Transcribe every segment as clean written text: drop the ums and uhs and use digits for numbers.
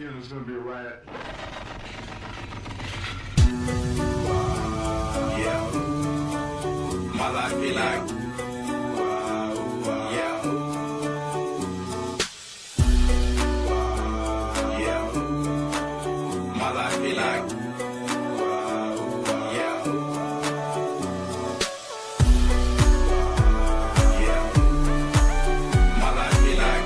skin is going to be a riot. Yeah. My life be like, yeah. Yeah. My life be like, yeah. Yeah. My life be like,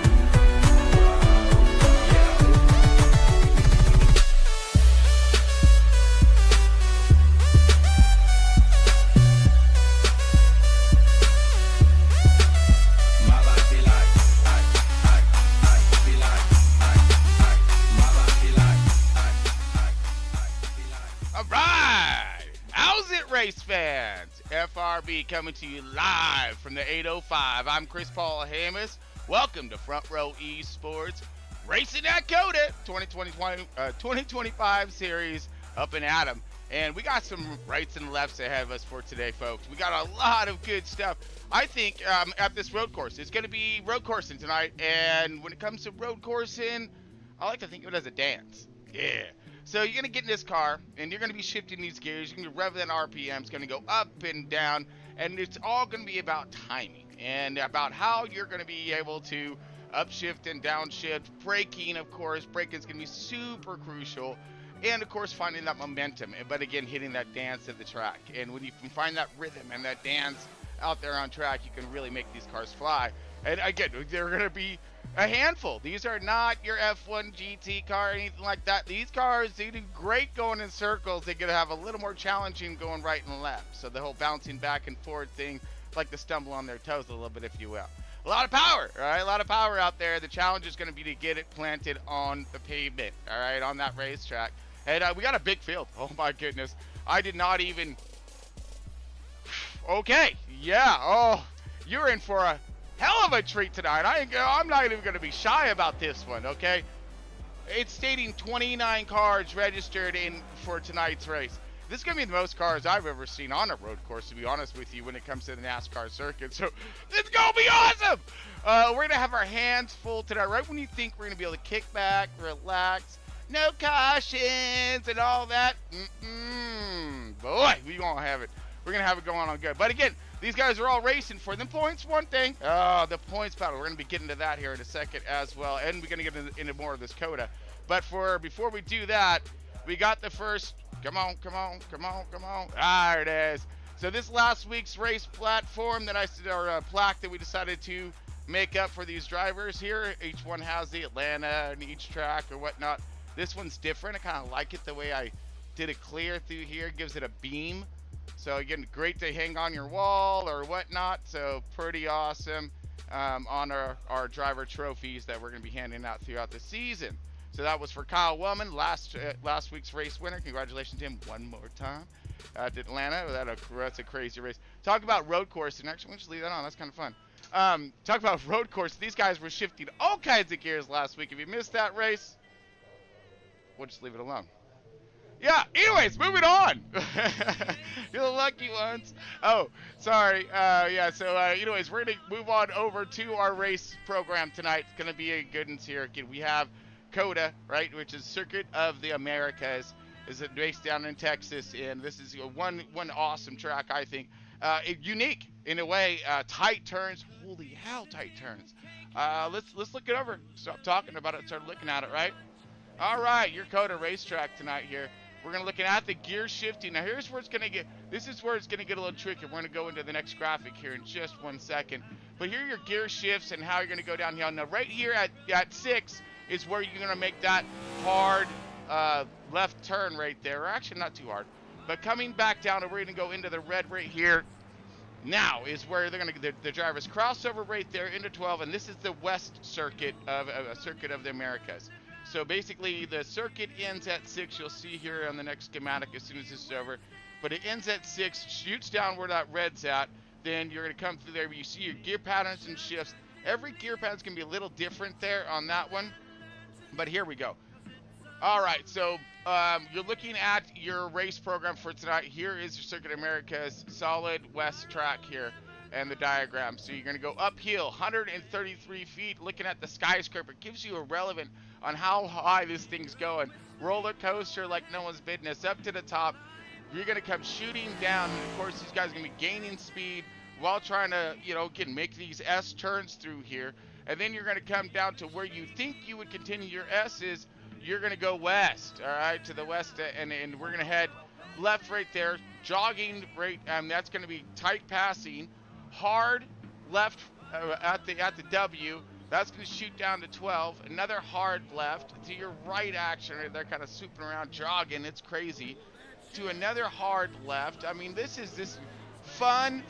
race fans, FRB coming to you live from the 805. I'm Chris Paul Hamas. Welcome to Front Row Esports Racing at COTA 2025 series up and at 'em. And we got some rights and lefts ahead of us for today, folks. We got a lot of good stuff. I think at this road course, it's going to be road coursing tonight. And when it comes to road coursing, I like to think of it as a dance. Yeah. So you're going to get in this car, and you're going to be shifting these gears. You're going to rev that RPM. It's going to go up and down, and it's all going to be about timing and about how you're going to be able to upshift and downshift. Braking, of course. Braking is going to be super crucial. And, of course, finding that momentum. But, again, hitting that dance at the track. And when you can find that rhythm and that dance out there on track, you can really make these cars fly. And, again, they're going to be a handful. These are not your F1 GT car or anything like that. These cars, they do great going in circles. They're going to have a little more challenging going right and left. So the whole bouncing back and forth thing, like to stumble on their toes a little bit, if you will. A lot of power, all right? A lot of power out there. The challenge is going to be to get it planted on the pavement, all right, on that racetrack. And we got a big field. Oh, my goodness. I did not even... Okay. Yeah. Oh, you're in for a hell of a treat tonight. I'm not even going to be shy about this one, okay? It's stating 29 cars registered in for tonight's race. This is going to be the most cars I've ever seen on a road course, to be honest with you, when it comes to the NASCAR circuit. So it's going to be awesome. We're going to have our hands full tonight. Right when you think we're going to be able to kick back, relax, no cautions and all that. Boy, we going to have it. We're going to have it going on good. But again, these guys are all racing for them points. One thing, the points battle. We're going to be getting to that here in a second as well. And we're going to get into more of this COTA. But before we do that, we got the first. Come on. There it is. So this last week's race platform or plaque that we decided to make up for these drivers here. Each one has the Atlanta and each track or whatnot. This one's different. I kind of like it the way I did it clear through here. Gives it a beam. So again, great to hang on your wall or whatnot. So pretty awesome on our driver trophies that we're going to be handing out throughout the season. So that was for Kyle Wellman, last week's race winner. Congratulations to him one more time at Atlanta. That's a crazy race. Talk about road course. And actually, we'll just leave that on. That's kind of fun. Talk about road course. These guys were shifting all kinds of gears last week. If you missed that race, we'll just leave it alone. Yeah, anyways, moving on. You're the lucky ones. Oh, sorry. Anyways, we're going to move on over to our race program tonight. It's going to be a good one here. Again, we have COTA, right, which is Circuit of the Americas. Is it based down in Texas, and this is one awesome track, I think. Unique in a way. Tight turns. Holy hell, tight turns. Let's look it over. Stop talking about it. Start looking at it, right? All right, your COTA racetrack tonight here. We're going to look at the gear shifting. Now, here's where it's going to get, this is where it's going to get a little tricky. We're going to go into the next graphic here in just 1 second. But here are your gear shifts and how you're going to go downhill. Now, right here at 6 is where you're going to make that hard left turn right there. Or actually, not too hard. But coming back down, and we're going to go into the red right here. Now is where they're going to, the drivers cross over right there into 12. And this is the West Circuit of Circuit of the Americas. So basically, the circuit ends at 6. You'll see here on the next schematic as soon as this is over. But it ends at 6, shoots down where that red's at. Then you're going to come through there. You see your gear patterns and shifts. Every gear pattern's going to be a little different there on that one. But here we go. All right, so you're looking at your race program for tonight. Here is your Circuit America's solid west track here. and the diagram. So you're going to go uphill 133 feet looking at the skyscraper. It gives you a relevant on how high this thing's going. Roller coaster like no one's business. Up to the top, you're going to come shooting down. And of course, these guys are going to be gaining speed while trying to, again, make these S turns through here. And then you're going to come down to where you think you would continue your S's. You're going to go west, all right, to the west, and we're going to head left right there, jogging right, that's going to be tight passing, hard left at the W. That's going to shoot down to 12. Another hard left to your right action. Right? They're kind of swooping around, jogging. It's crazy. To another hard left. I mean, this is this fun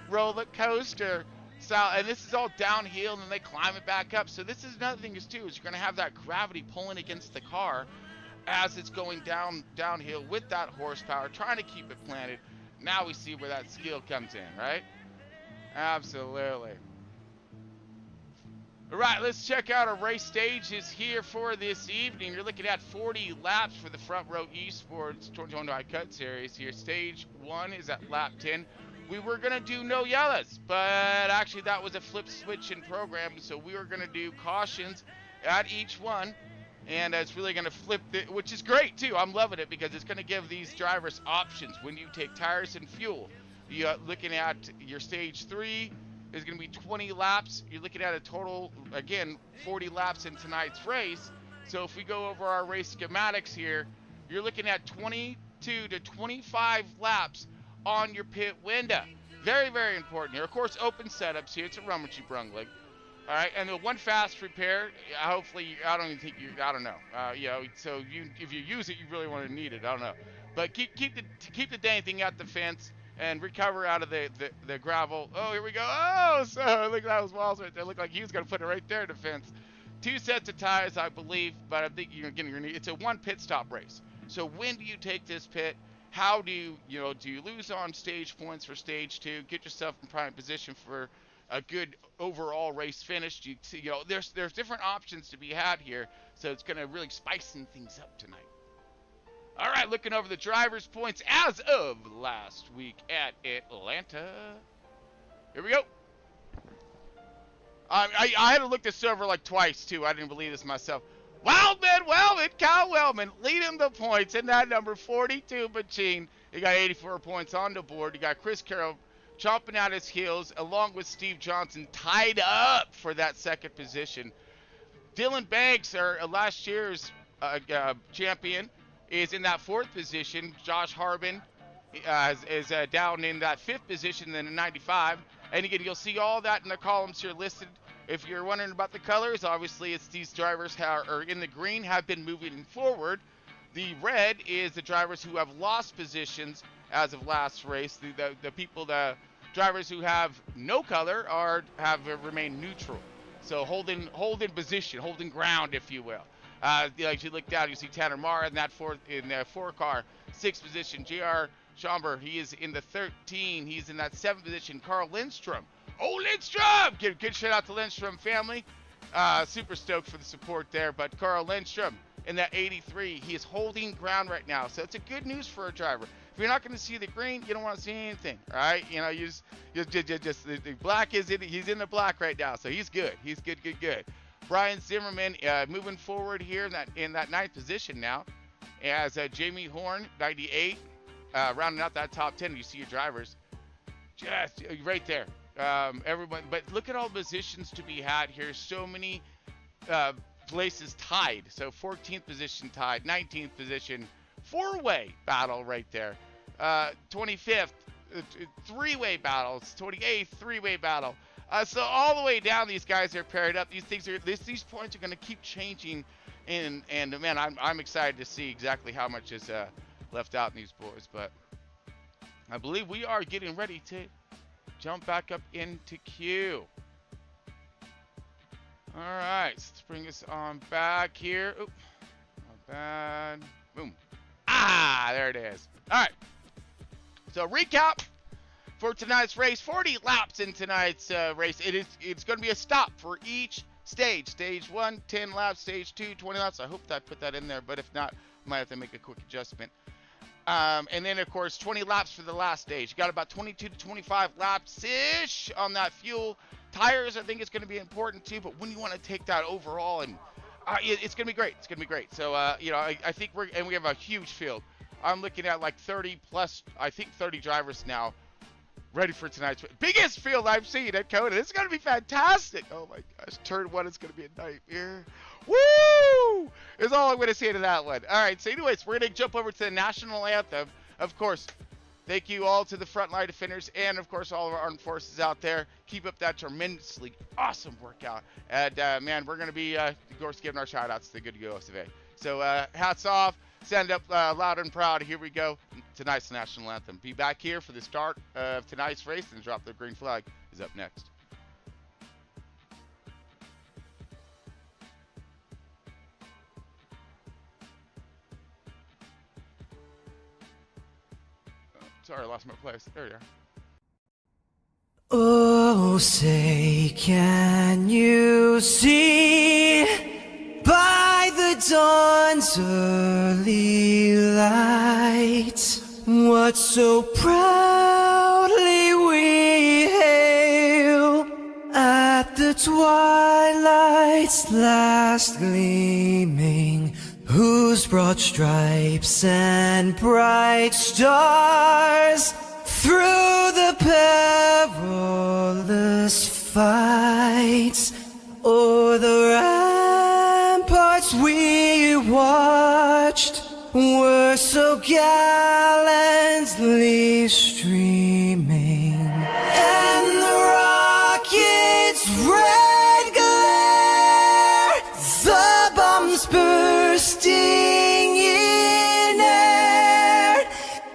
roller coaster style, and this is all downhill, and then they climb it back up. So this is another thing is too, is you're going to have that gravity pulling against the car as it's going downhill with that horsepower, trying to keep it planted. Now we see where that skill comes in, right? Absolutely. All right, let's check out our race stages here for this evening. You're looking at 40 laps for the Front Row Esports 2020 Cut Series here. Stage 1 is at lap 10. We were going to do no yellows, but actually that was a flip switch in program, so we were going to do cautions at each one, and it's really going to flip it, which is great too. I'm loving it because it's going to give these drivers options when you take tires and fuel. You're looking at your stage 3 is going to be 20 laps. You're looking at a total, again, 40 laps in tonight's race. So if we go over our race schematics here, you're looking at 22 to 25 laps on your pit window. Very, very important here. Of course, open setups here. It's a rummagey brungling. All right, and the one fast repair, hopefully, I don't even think you, I don't know. So if you use it, you really want to need it. I don't know. But keep the dang thing out the fence and recover out of the gravel. Oh, here we go. Oh, so look at those walls right there. Look like he was going to put it right there in the fence. 2 sets of tires, I believe, but I think you're going to need, it's a 1 pit stop race. So when do you take this pit? How do you, do you lose on stage points for stage 2? Get yourself in prime position for a good overall race finish. There's different options to be had here, so it's going to really spicing things up tonight. All right, looking over the driver's points as of last week at Atlanta. Here we go. I had to look this over like twice too. I didn't believe this myself. Wellman, Kyle Wellman leading the points in that number 42 machine. He got 84 points on the board. You got Chris Carroll chomping at his heels, along with Steve Johnson tied up for that second position. Dylan Banks, our last year's champion, is in that 4th position. Josh Harbin is down in that 5th position in the 95. And again, you'll see all that in the columns here listed. If you're wondering about the colors, obviously it's these drivers are in the green have been moving forward. The red is the drivers who have lost positions as of last race. The drivers who have no color have remained neutral. So holding position, holding ground, if you will. Like you look down, you see Tanner Marr in that 4 car, 6th position. J.R. Schomburg, he is in the 13. He's in that 7th position. Carl Lindstrom. Oh, Lindstrom! Good shout out to Lindstrom family. Super stoked for the support there. But Carl Lindstrom in that 83, he is holding ground right now. So it's a good news for a driver. If you're not going to see the green, you don't want to see anything, all right? You just the black is in. He's in the black right now, so he's good. He's good. Brian Zimmerman moving forward here in that 9th position now, as Jamie Horn 98 rounding out that top 10. You see your drivers just right there. Everyone, but look at all the positions to be had here. So many places tied. So 14th position tied, 19th position, 4-way battle right there. 25th, 3-way battles, 28th, 3-way battle. So all the way down, these guys are paired up. These points are going to keep changing, and man, I'm excited to see exactly how much is left out in these boys. But I believe we are getting ready to jump back up into queue. All right, let's bring us on back here. Oop, not bad. Boom. There it is. All right. So recap for tonight's race. 40 laps in tonight's race. It's going to be a stop for each stage. Stage 1, 10 laps. Stage 2, 20 laps. I hope that I put that in there, but if not, I might have to make a quick adjustment. And then, of course, 20 laps for the last stage. You got about 22 to 25 laps-ish on that fuel. Tires, I think, is going to be important, too. But when you want to take that overall, and it's going to be great. It's going to be great. So, I think we have a huge field. I'm looking at like 30 plus, I think 30 drivers now ready for tonight's biggest field I've seen at COTA. This is going to be fantastic. Oh, my gosh. Turn 1 is going to be a nightmare. Woo! Is all I'm going to say to that one. All right, so anyways, we're going to jump over to the national anthem. Of course, thank you all to the frontline defenders and, of course, all of our armed forces out there. Keep up that tremendously awesome workout. And, man, we're going to be, of course, giving our shout-outs to the good girls today. So, hats off. Stand up loud and proud. Here we go. Tonight's national anthem. Be back here for the start of tonight's race, and drop the green flag is up next. Sorry, I lost my place. There you are. Oh, say, can you see by the dawn's early light what so proudly we hail at the twilight's last gleaming, whose broad stripes and bright stars through the perilous fights o'er the ramparts we watched were so gallantly streaming, and the rocket's red glare, the bombs bursting in air,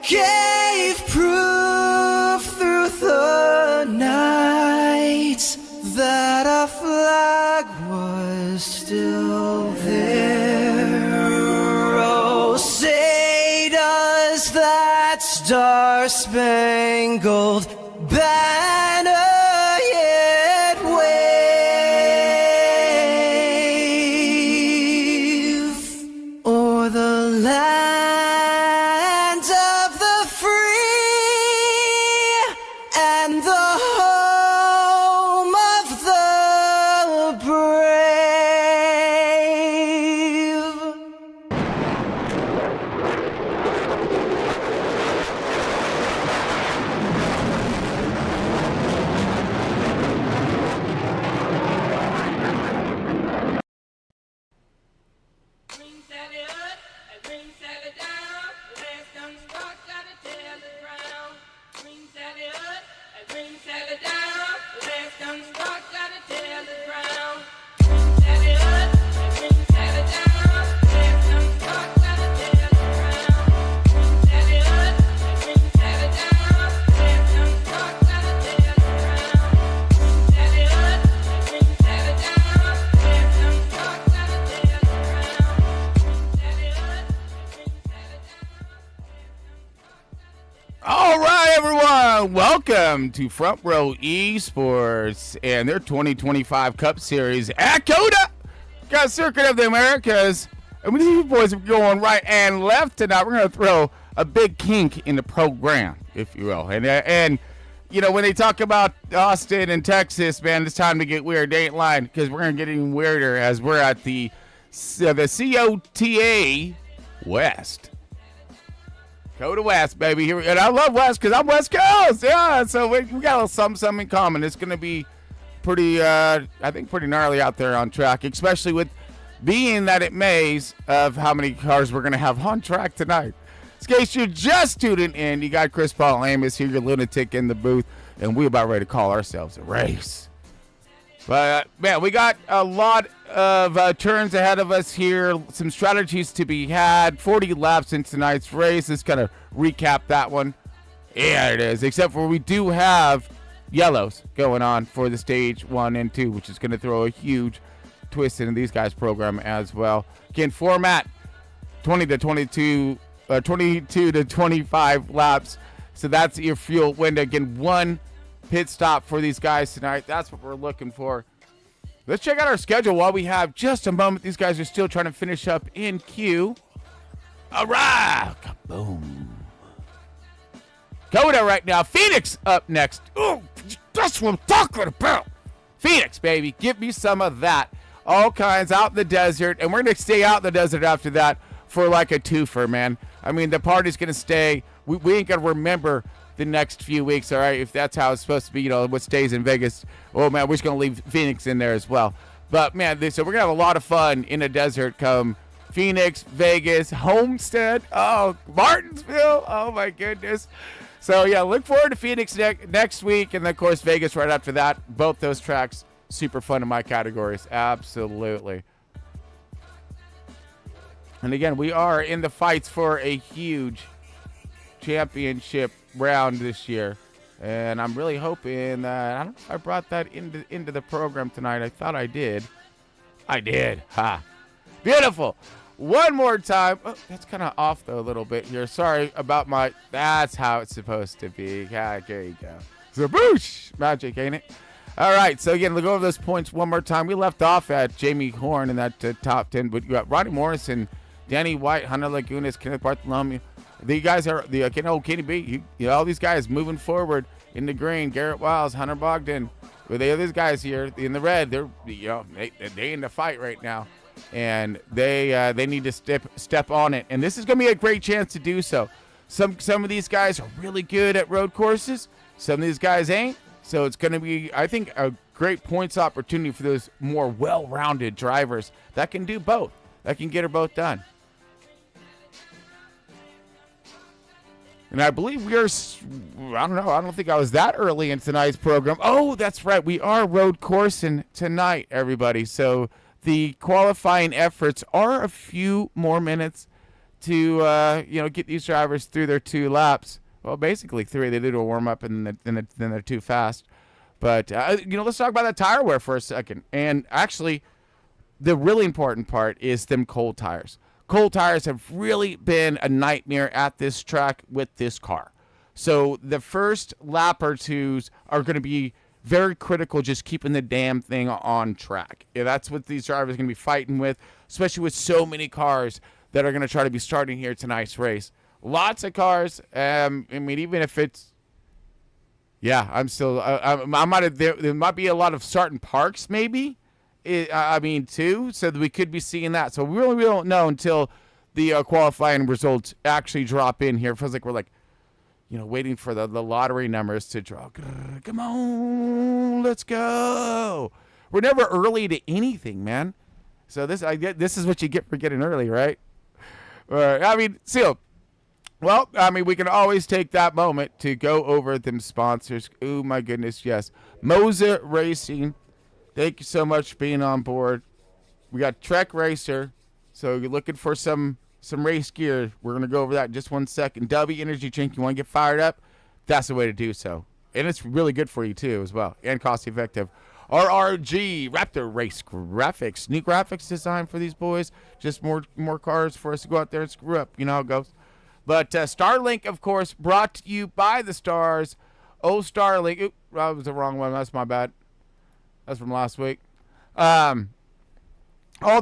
gave proof through the night that our flag was still there. Oh, say does that star-spangled banner yet wave o'er the land of the free and the home of the brave? Green Sally up and green Sally down. The last young spark got a tail to ground. Green Sally up and green Sally down. The last young spark got a tail to ground. Green Sally up and green Sally down. The last young spark got a tail to ground. Green Sally up and green Sally down. The last young spark got a tail to ground. Green Sally up and green Sally down. The last young spark got a tail to ground. All right, everyone. Welcome to Front Row Esports and their 2025 Cup Series at COTA. Got Circuit of the Americas. And with these boys going right and left tonight, we're going to throw a big kink in the program, if you will. And you know, when they talk about Austin and Texas, man, it's time to get weird. They ain't lying, because we're going to get even weirder as we're at the COTA West. COTA West, baby. Here, and I love West because I'm West Coast. Yeah, so we got a little something in common. It's going to be pretty, I think, pretty gnarly out there on track, especially with being that it mays of how many cars we're going to have on track tonight. In case you're just tuning in, you got Chris Paul Amos here, your lunatic in the booth, and we about ready to call ourselves a race. But, man, we got a lot of turns ahead of us here, some strategies to be had, 40 laps in tonight's race. Let's kind of recap that one. Yeah, it is, except for we do have yellows going on for the stage 1 and 2, which is going to throw a huge twist into these guys' program as well. Again, format 22 to 25 laps. So that's your fuel window. Again, 1 pit stop for these guys tonight. That's what we're looking for. Let's check out our schedule while we have just a moment. These guys are still trying to finish up in queue. All right. Kaboom. COTA right now. Phoenix up next. Ooh, that's what I'm talking about. Phoenix, baby. Give me some of that. All kinds out in the desert. And we're going to stay out in the desert after that for like a twofer, man. I mean, the party's going to stay. We ain't going to remember the next few weeks, all right, if that's how it's supposed to be, what stays in Vegas. Oh, man, we're just going to leave Phoenix in there as well. But, man, so we're going to have a lot of fun in the desert come Phoenix, Vegas, Homestead, Martinsville. Oh, my goodness. So, yeah, look forward to Phoenix next week. And, then, of course, Vegas right after that. Both those tracks, super fun in my categories. Absolutely. And, again, we are in the fights for a huge championship round this year. And I'm really hoping that, I don't know if I brought that into the program tonight. I thought I did. I did. Ha. Beautiful. One more time. Oh, that's kind of off, though, a little bit here. Sorry about my... That's how it's supposed to be. Yeah, there you go. Zaboosh! Magic, ain't it? All right, so again, we'll go over those points one more time. We left off at Jamie Horn in that top 10, but you got Ronnie Morrison, Danny White, Hunter Lagunas, Kenneth Bartholomew. The guys are, Kenny B, all these guys moving forward in the green. Garrett Wiles, Hunter Bogdan. Well, the other guys here in the red, they're, they in the fight right now. And they need to step on it. And this is going to be a great chance to do so. Some of these guys are really good at road courses. Some of these guys ain't. So it's going to be, I think, a great points opportunity for those more well-rounded drivers that can do both. That can get her both done. And I believe we are, I don't think I was that early in tonight's program. Oh, that's right. We are road coursing tonight, everybody. So the qualifying efforts are a few more minutes to, get these drivers through their 2 laps. Well, basically 3. They do a warm-up and then they're too fast. But, let's talk about that tire wear for a second. And actually, the really important part is them cold tires. Cold tires have really been a nightmare at this track with this car. So the first lap or twos are going to be very critical, just keeping the damn thing on track. Yeah, that's what these drivers are going to be fighting with, especially with so many cars that are going to try to be starting here tonight's race. Lots of cars. Even if it's, I'm still. There might be a lot of starting parks, maybe. Too. So that we could be seeing that. So we really don't know until the qualifying results actually drop in here. It feels like we're waiting for the lottery numbers to draw. Come on, let's go. We're never early to anything, man. So this is what you get for getting early, right? We can always take that moment to go over them sponsors. Oh, my goodness, yes. Moza Racing, thank you so much for being on board. We got Trek Racer, so you're looking for some race gear. We're going to go over that in just 1 second. W Energy Drink, you want to get fired up? That's the way to do so. And it's really good for you, too, as well, and cost-effective. RRG, Raptor Race Graphics. New graphics designed for these boys. Just more cars for us to go out there and screw up. You know how it goes. But Starlink, of course, brought to you by the Stars. Oh, Starlink. Oop, that was the wrong one. That's my bad. That's from last week. All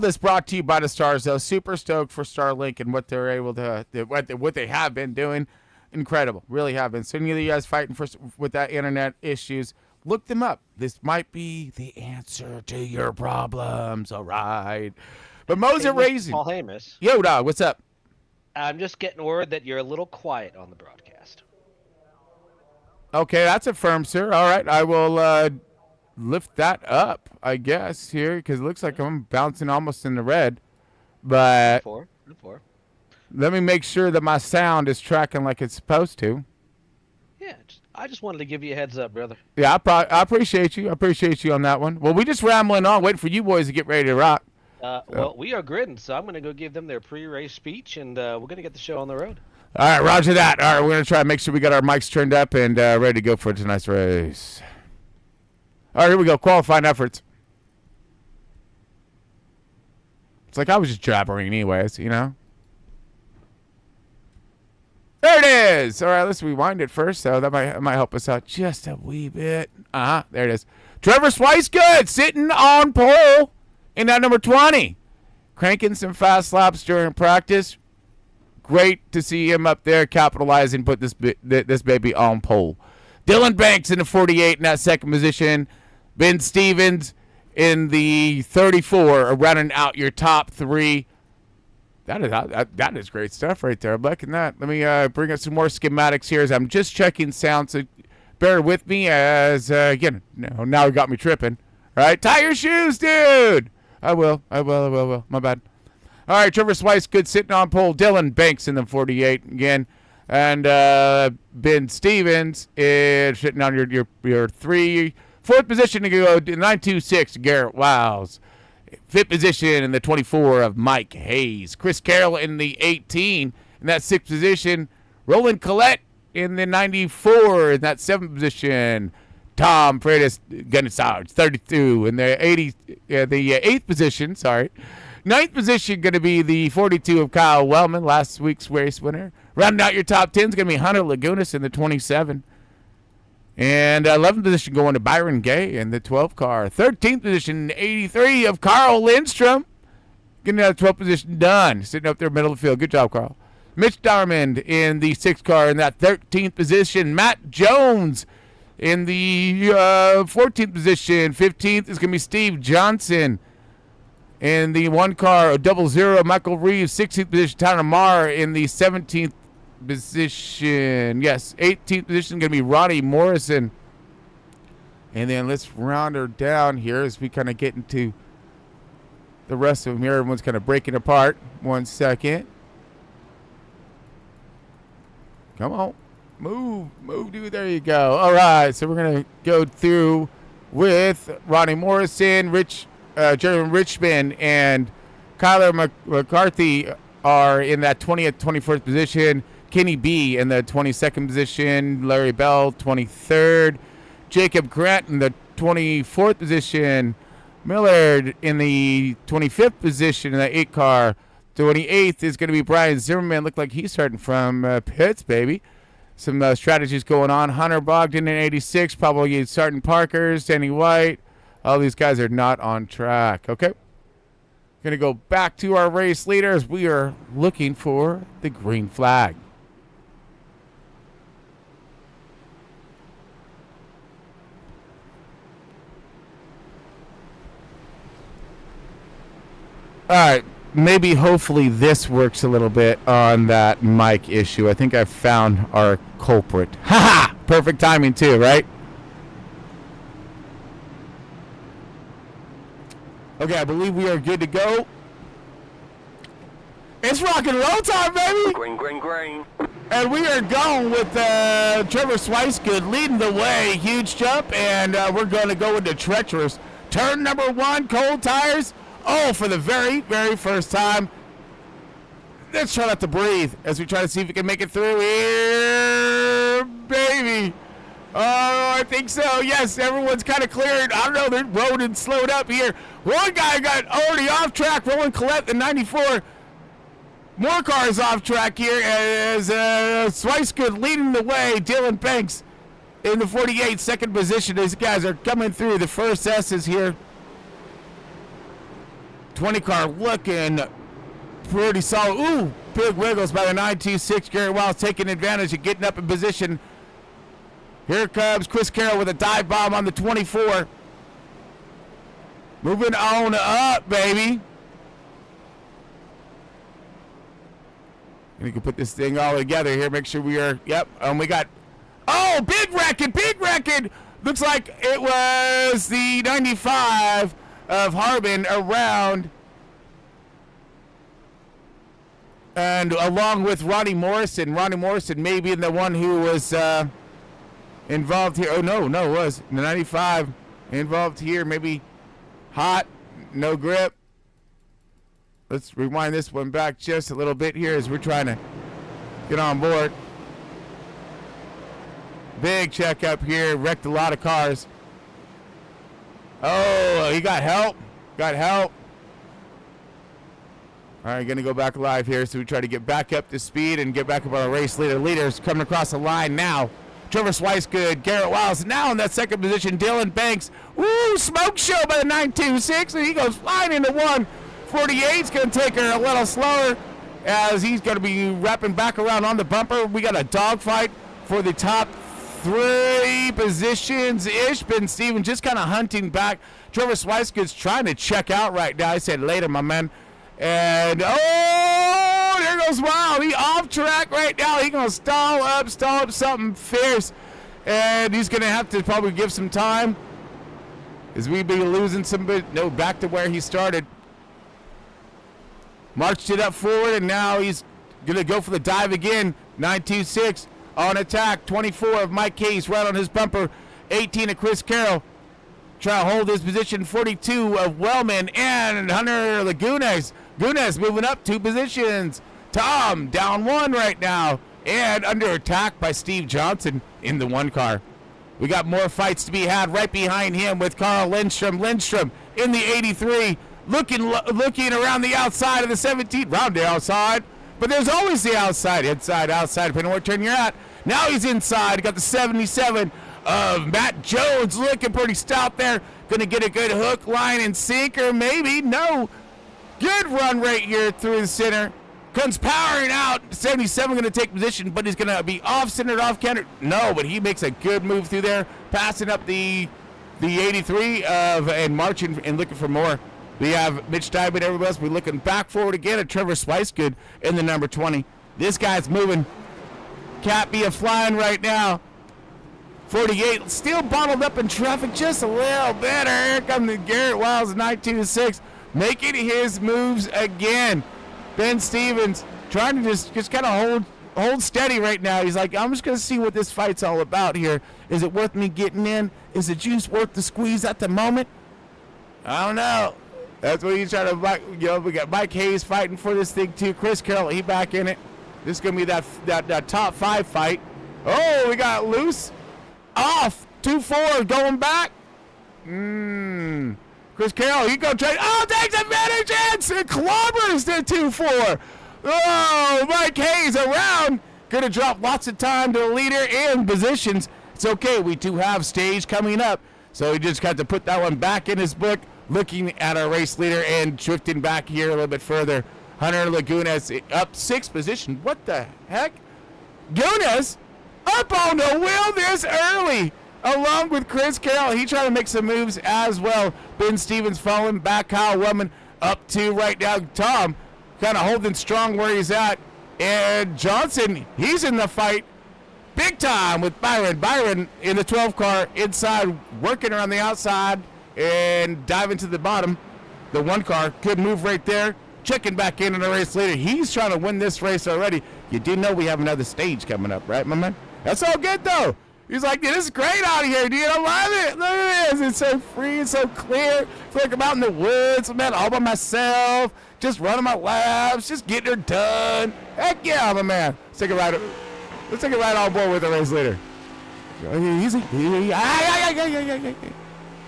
this brought to you by the Stars, though. Super stoked for Starlink and what they're able to, what they have been doing. Incredible. Really have been. So any of you guys fighting with that internet issues, look them up. This might be the answer to your problems. All right. But Moza Racing. Paul Hamus. Yo, dog. What's up? I'm just getting word that you're a little quiet on the broadcast. Okay, that's a firm, sir. All right, I will lift that up, I guess, here, because it looks like I'm bouncing almost in the red. But let me make sure that my sound is tracking like it's supposed to. Yeah, I just wanted to give you a heads up, brother. Yeah, I appreciate you. I appreciate you on that one. Well, we just rambling on, waiting for you boys to get ready to rock. Well, we are gridding, so I'm going to go give them their pre-race speech, and we're going to get the show on the road. All right, roger that. All right, we're going to try to make sure we got our mics turned up and ready to go for tonight's race. All right, here we go. Qualifying efforts. It's like I was just jabbering anyways, you know? There it is. All right, let's rewind it first, so that might help us out just a wee bit. There it is. Trevor Swicegood sitting on pole. In that number 20, cranking some fast laps during practice. great to see him up there capitalize and put this baby on pole. Dylan Banks in the 48 in that second position. Ben Stevens in the 34, rounding out your top three. That is great stuff right there. I'm liking that. Let me bring up some more schematics here as I'm just checking sound, so bear with me as, again, now you got me tripping. All right, tie your shoes, dude. I will. My bad. All right, Trevor Swicegood sitting on pole. Dylan Banks in the 48 again. And Ben Stevens is sitting on your three. Fourth position to go, 926, Garrett Wiles. Fifth position in the 24 of Mike Hayes. Chris Carroll in the 18 in that sixth position. Roland Collette in the 94 in that seventh position. Tom Freitas Gunnissage, 32 in the 8th position. Sorry. Ninth position going to be the 42 of Kyle Wellman, last week's race winner. Rounding out your top 10 is going to be Hunter Lagunas in the 27. And 11th position going to Byron Gay in the 12 car. 13th position, 83 of Carl Lindstrom. Getting that 12th position done. Sitting up there middle of the field. Good job, Carl. Mitch Darmond in the 6th car in that 13th position. Matt Jones in the 14th position. 15th is going to be Steve Johnson in the 1 car. 00, Michael Reeves. 16th position, Tanner Marr in the 17th position. Yes, 18th position going to be Ronnie Morrison. And then let's round her down here as we kind of get into the rest of them here. Everyone's kind of breaking apart. 1 second. Come on. Move, dude. There you go. All right, so we're going to go through with Ronnie Morrison, Jeremy Richmond, and Kyler McCarthy are in that 20th, 21st position. Kenny B in the 22nd position. Larry Bell, 23rd. Jacob Grant in the 24th position. Millard in the 25th position in the 8 car. 28th is going to be Brian Zimmerman. Looked like he's starting from pits, baby. Some strategies going on. Hunter Bogdan in 86. Probably starting Parkers. Danny White. All these guys are not on track. Okay. Going to go back to our race leaders. We are looking for the green flag. All right, maybe hopefully this works a little bit on that mic issue. I think I found our culprit. Ha ha! Perfect timing too, right? Okay, I believe we are good to go. It's rock and roll time, baby! Green. And we are going with Trevor Swicegood leading the way. Huge jump, and we're going to go into treacherous. Turn number 1, cold tires. Oh, for the very, very first time. Let's try not to breathe as we try to see if we can make it through here, baby. Oh, I think so. Yes, everyone's kind of cleared. I don't know, they're road and slowed up here. One guy got already off track. Roland Collette, the 94. More cars off track here as Swicegood leading the way. Dylan Banks in the 48, second position. These guys are coming through. The first S's here. 20 car looking pretty solid. Ooh, big wiggles by the 926. Garrett Wiles taking advantage of getting up in position. Here comes Chris Carroll with a dive bomb on the 24. Moving on up, baby. And you can put this thing all together here. Make sure we are, yep. And we got, oh, big record. Looks like it was the 95 of Harbin around. And along with Ronnie Morrison. Ronnie Morrison may be the one who was involved here. Oh, no, it was the 95 involved here. Maybe hot, no grip. Let's rewind this one back just a little bit here as we're trying to get on board. Big checkup here. Wrecked a lot of cars. Oh, he got help. All right, going to go back live here. So we try to get back up to speed and get back up on our race leader. Leaders coming across the line now. Trevor Swicegood, Garrett Wiles now in that second position. Dylan Banks. Woo, smoke show by the 926. And he goes flying into 148. He's going to take her a little slower. as he's going to be wrapping back around on the bumper. We got a dogfight for the top 3 positions-ish. Ben Stevens just kind of hunting back. Trevor Swicegood's trying to check out right now. I said, later, my man. And, oh, there goes Wild. He off track right now. He's going to stall up something fierce. And he's going to have to probably give some time as we be losing some bit. No, back to where he started. Marched it up forward, and now he's going to go for the dive again. 926 on attack. 24 of Mike Case right on his bumper. 18 of Chris Carroll. Try to hold his position. 42 of Wellman and Hunter Lagunes. Gunes moving up 2 positions. Tom down 1 right now. And under attack by Steve Johnson in the 1 car. We got more fights to be had right behind him with Carl Lindstrom. Lindstrom in the 83. Looking around the outside of the 17. Round the outside. But there's always the outside. Inside, outside, depending on what turn you're at. Now he's inside. Got the 77 of Matt Jones looking pretty stout there. Going to get a good hook, line, and sinker. Maybe. No. Good run right here through the center. Comes powering out. 77 going to take position, but he's going to be off-centered, off-counter. No, but he makes a good move through there. Passing up the 83 and marching and looking for more. We have Mitch Diamond, everybody else. We're looking back forward again at Trevor Swicegood in the number 20. This guy's moving. Cat be a flying right now. 48, still bottled up in traffic just a little better. Here comes the Garrett Wiles, 19-6, making his moves again. Ben Stevens trying to just kind of hold steady right now. He's like, I'm just going to see what this fight's all about here. Is it worth me getting in? Is the juice worth the squeeze at the moment? I don't know. That's what he's trying to, we got Mike Hayes fighting for this thing too. Chris Carroll, he back in it. This is going to be that top 5 fight. Oh, we got loose. Off. 2-4 going back. Chris Carroll, he go trade. Oh, takes advantage and clobbers the 2-4. Oh, Mike Hayes around. Going to drop lots of time to the leader and positions. It's okay. We do have stage coming up. So he just got to put that one back in his book. Looking at our race leader and drifting back here a little bit further. Hunter Lagunes up 6th position. What the heck? Gunes up on the wheel this early. Along with Chris Carroll. He trying to make some moves as well. Ben Stevens falling back. Kyle Wellman up 2 right now. Tom kind of holding strong where he's at. And Johnson, he's in the fight big time with Byron. Byron in the 12 car inside, working around the outside. And diving to the bottom, the 1 car. Good move right there. Checking back in the race leader. He's trying to win this race already. You do know we have another stage coming up, right, my man? That's all good, though. He's like, this is great out here, dude. I love it. Look at this. It's so free. It's so clear. I feel like I'm out in the woods, man, all by myself. Just running my laps. Just getting her done. Heck yeah, my man. Let's take a ride on board with the race leader. Easy.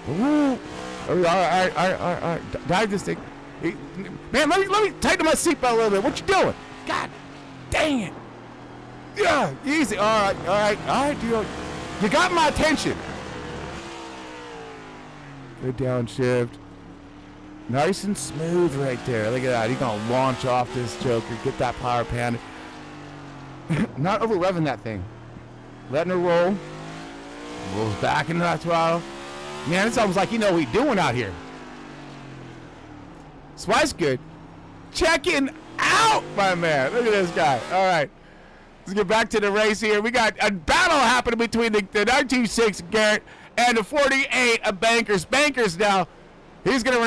Ooh. All right. Dive this thing. Man, let me tighten my seatbelt a little bit. What you doing? God dang it. Yeah, easy. All right. You got my attention. Good downshift. Nice and smooth right there. Look at that. He's going to launch off this Joker. Get that power pound. Not over revving that thing. Letting her roll. Rolls back into that throttle. Man, it's almost like you know what he's doing out here. Swicegood. Checking out, my man. Look at this guy. All right. Let's get back to the race here. We got a battle happening between the 19-6 Garrett and the 48 of Bankers. Bankers now, he's going to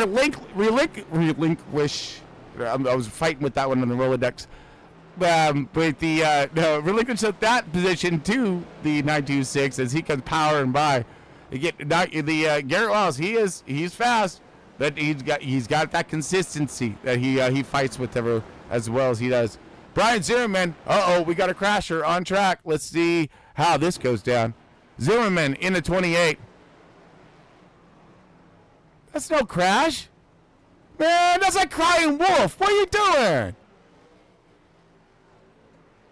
relinquish. I was fighting with that one on the Rolodex. But relinquish that position to the 926 as he comes powering by. The Garrett Wiles, he's fast, but he's got that consistency that he fights with as well as he does. Brian Zimmerman, we got a crasher on track. Let's see how this goes down. Zimmerman in the 28. That's no crash. Man, that's like Crying Wolf. What are you doing?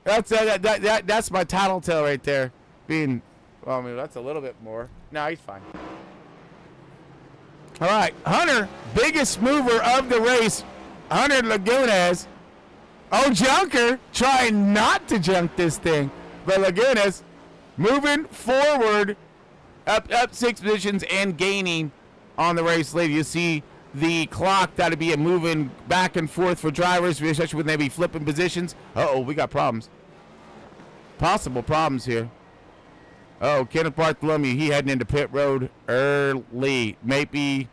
That's my tattletale right there. That's a little bit more. No, he's fine. All right, Hunter, biggest mover of the race. Hunter Lagunes Oh, Junker trying not to junk this thing. But Lagunas moving forward, up 6 positions and gaining on the race lead. You see the clock that'd be moving back and forth for drivers, especially when they be flipping positions. Uh-oh, we got problems. Possible problems here. Oh, Kenneth Bartholomew, he heading into pit road early. Maybe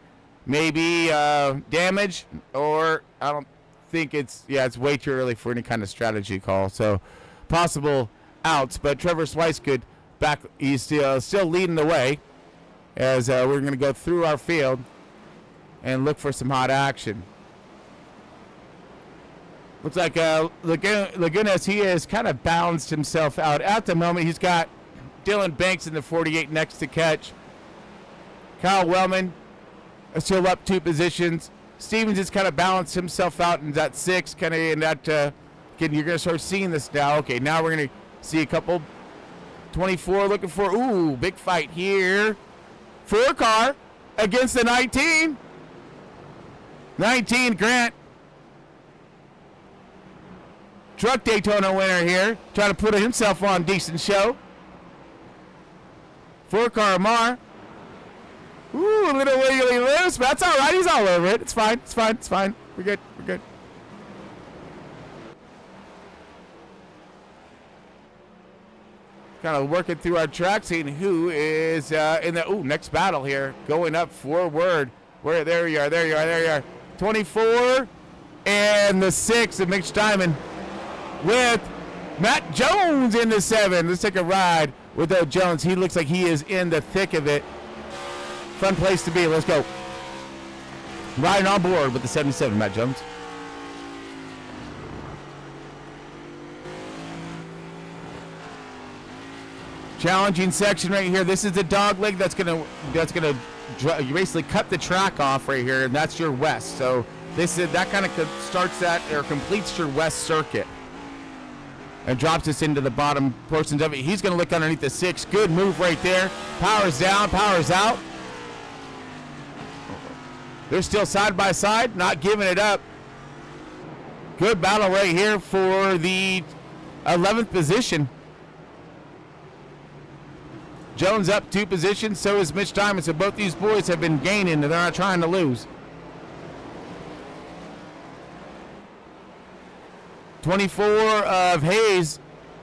damage, or I don't think it's way too early for any kind of strategy call. So possible outs, but Trevor Swicegood back, he's still leading the way as we're going to go through our field and look for some hot action. Looks like Lagunas, he has kind of balanced himself out. At the moment, he's got Dylan Banks in the 48 next to catch. Kyle Wellman is still up 2 positions. Stevens has kind of balanced himself out in that 6, kind of in that, again, you're going to start seeing this now. Okay, now we're going to see a couple. 24 looking for, big fight here. 4 car against the 19. 19, Grant. Truck Daytona winner here. Trying to put himself on decent show. 4 car Amar. A little wiggly loose, but that's all right. He's all over it. It's fine. It's fine. It's fine. We're good. We're good. Kind of working through our track, seeing who is in the next battle here. Going up forward. There you are. 24 and the 6 of Mitch Diamond with Matt Jones in the 7. Let's take a ride with Jones. He looks like he is in the thick of it. Fun place to be. Let's go. Riding on board with the 77, Matt Jones. Challenging section right here. This is the dog leg that's gonna you basically cut the track off right here, and that's your west. So this is that kind of starts that or completes your west circuit and drops us into the bottom portions of it. He's gonna look underneath the 6. Good move right there. Powers down, powers out. They're still side by side, not giving it up. Good battle right here for the 11th position. Jones up 2 positions, so is Mitch Diamond. So both these boys have been gaining, and they're not trying to lose. 24 of Hayes.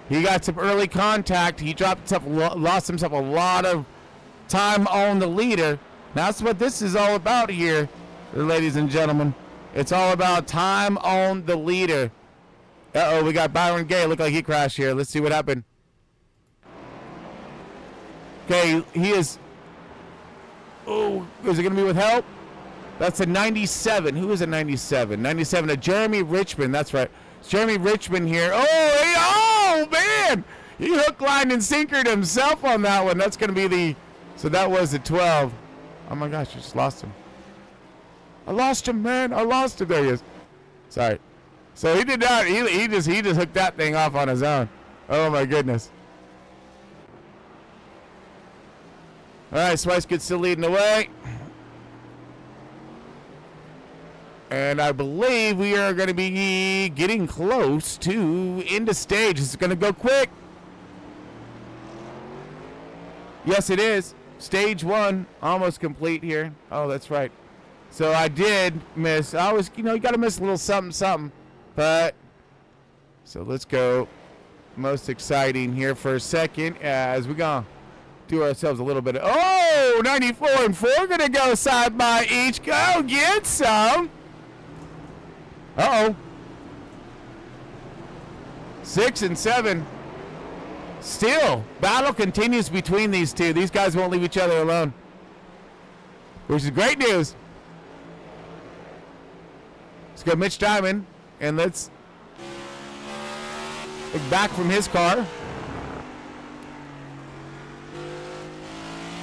He got some early contact. He lost himself a lot of time on the leader. That's what this is all about here, ladies and gentlemen. It's all about time on the leader. Uh-oh, we got Byron Gay. Look like he crashed here. Let's see what happened. Okay, he is... Oh, is it going to be with help? That's a 97. Who is a 97? 97, a Jeremy Richmond. That's right. It's Jeremy Richmond here. Oh, man! He hook, line, and sinkered himself on that one. That's going to be the... So that was the 12. Oh, my gosh, I just lost him. I lost him, man. I lost him. There he is. Sorry. So he did that. He just hooked that thing off on his own. Oh, my goodness. All right, Swicegood still leading the way. And I believe we are going to be getting close to end of stage. It's going to go quick. Yes, it is. Stage 1 almost complete here. Oh, that's right. So I did miss. I always, you got to miss a little something. But, so let's go. Most exciting here for a second as we go. Do ourselves a little bit of, 94 and 4 gonna go side by each. Go get some. Uh-oh. 6 and 7. Still, battle continues between these two. These guys won't leave each other alone, which is great news. Let's go Mitch Diamond, and let's look back from his car.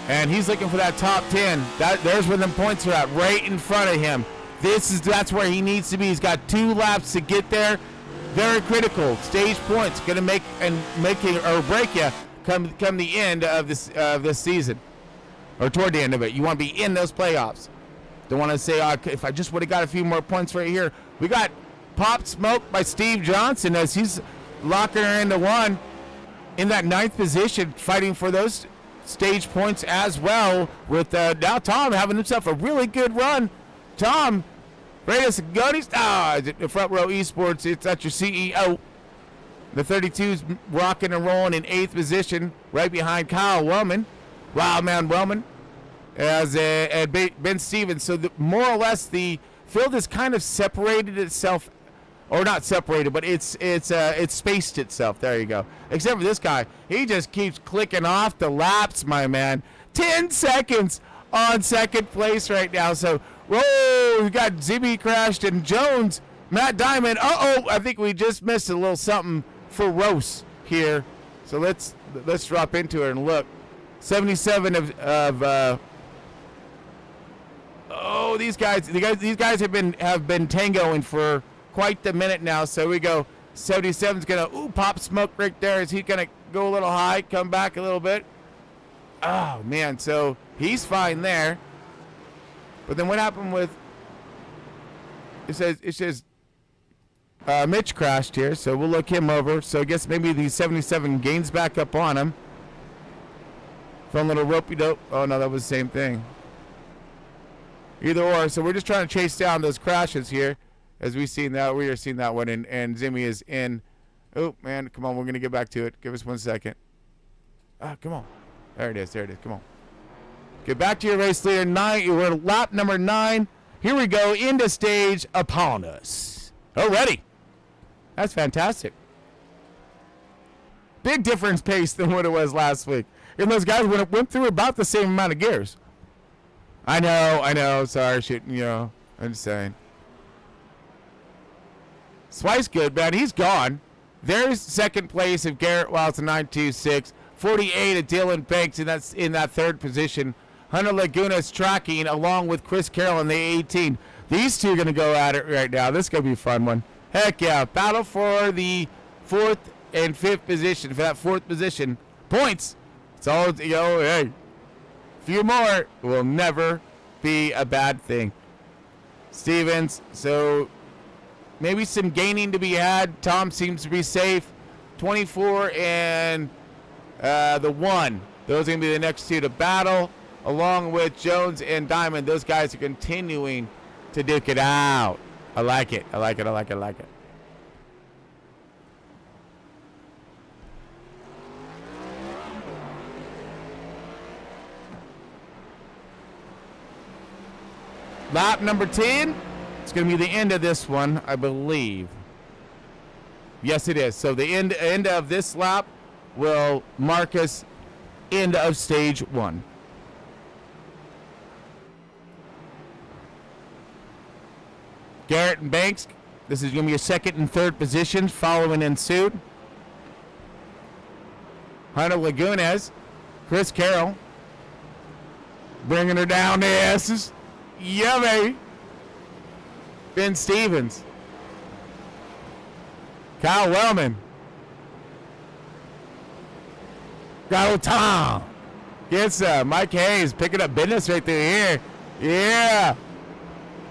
And he's looking for that top 10. There's where the points are at, right in front of him. That's where he needs to be. He's got 2 laps to get there. Very critical. Stage points going to make it or break you come the end of this season, or toward the end of it. You want to be in those playoffs. Don't want to say, if I just would have got a few more points right here. We got Pop smoke by Steve Johnson as he's locking her into one in that 9th position, fighting for those stage points as well. With now Tom having himself a really good run. Tom, greatest gunnies. The Front Row Esports. It's at your CEO. The 32's rocking and rolling in 8th position, right behind Kyle Wellman, Wildman Wellman, as Ben Stevens. So more or less the field has kind of separated itself, or not separated, but it's spaced itself. There you go. Except for this guy, he just keeps clicking off the laps, my man. 10 seconds on second place right now. So whoa, we got Zibby crashed and Jones, Matt Diamond. I think we just missed a little something for Rose here. So let's drop into it and look. 77 of these guys have been tangoing for quite the minute now. So we go. 77's gonna pop smoke right there. Is he gonna go a little high, come back a little bit? Oh man, so he's fine there. But then what happened with? It says Mitch crashed here, so we'll look him over. So I guess maybe the 77 gains back up on him. Fun little ropey dope. Oh no, that was the same thing. Either or. So we're just trying to chase down those crashes here, as we are seeing that one, and Zimmy is in. Oh man, come on, we're gonna get back to it. Give us 1 second. Come on. There it is. Come on. Get back to your race leader. We're at lap number 9. Here we go. Into stage upon us. Already. That's fantastic. Big difference pace than what it was last week. And those guys went through about the same amount of gears. I know. Sorry, I'm just saying. Swice good, man. He's gone. There's second place of Garrett Wilds 926. 48 of Dylan Banks, and that's in that 3rd position. Hunter Laguna's tracking along with Chris Carroll in the 18. These two are going to go at it right now. This is going to be a fun one. Heck yeah. Battle for the 4th and 5th position. For that 4th position. Points. It's all, hey. Few more will never be a bad thing. Stevens, so maybe some gaining to be had. Tom seems to be safe. 24 and the 1. Those are going to be the next two to battle, along with Jones and Diamond. Those guys are continuing to duke it out. I like it. Lap number 10. It's going to be the end of this one, I believe. Yes, it is. So the end of this lap will mark us end of stage 1. Garrett and Banks, this is going to be your 2nd and 3rd positions following in suit. Hunter Lagunas, Chris Carroll, bringing her down the asses. Yeah, baby. Ben Stevens. Kyle Wellman. Go Tom. Gets Mike Hayes picking up business right through here. Yeah.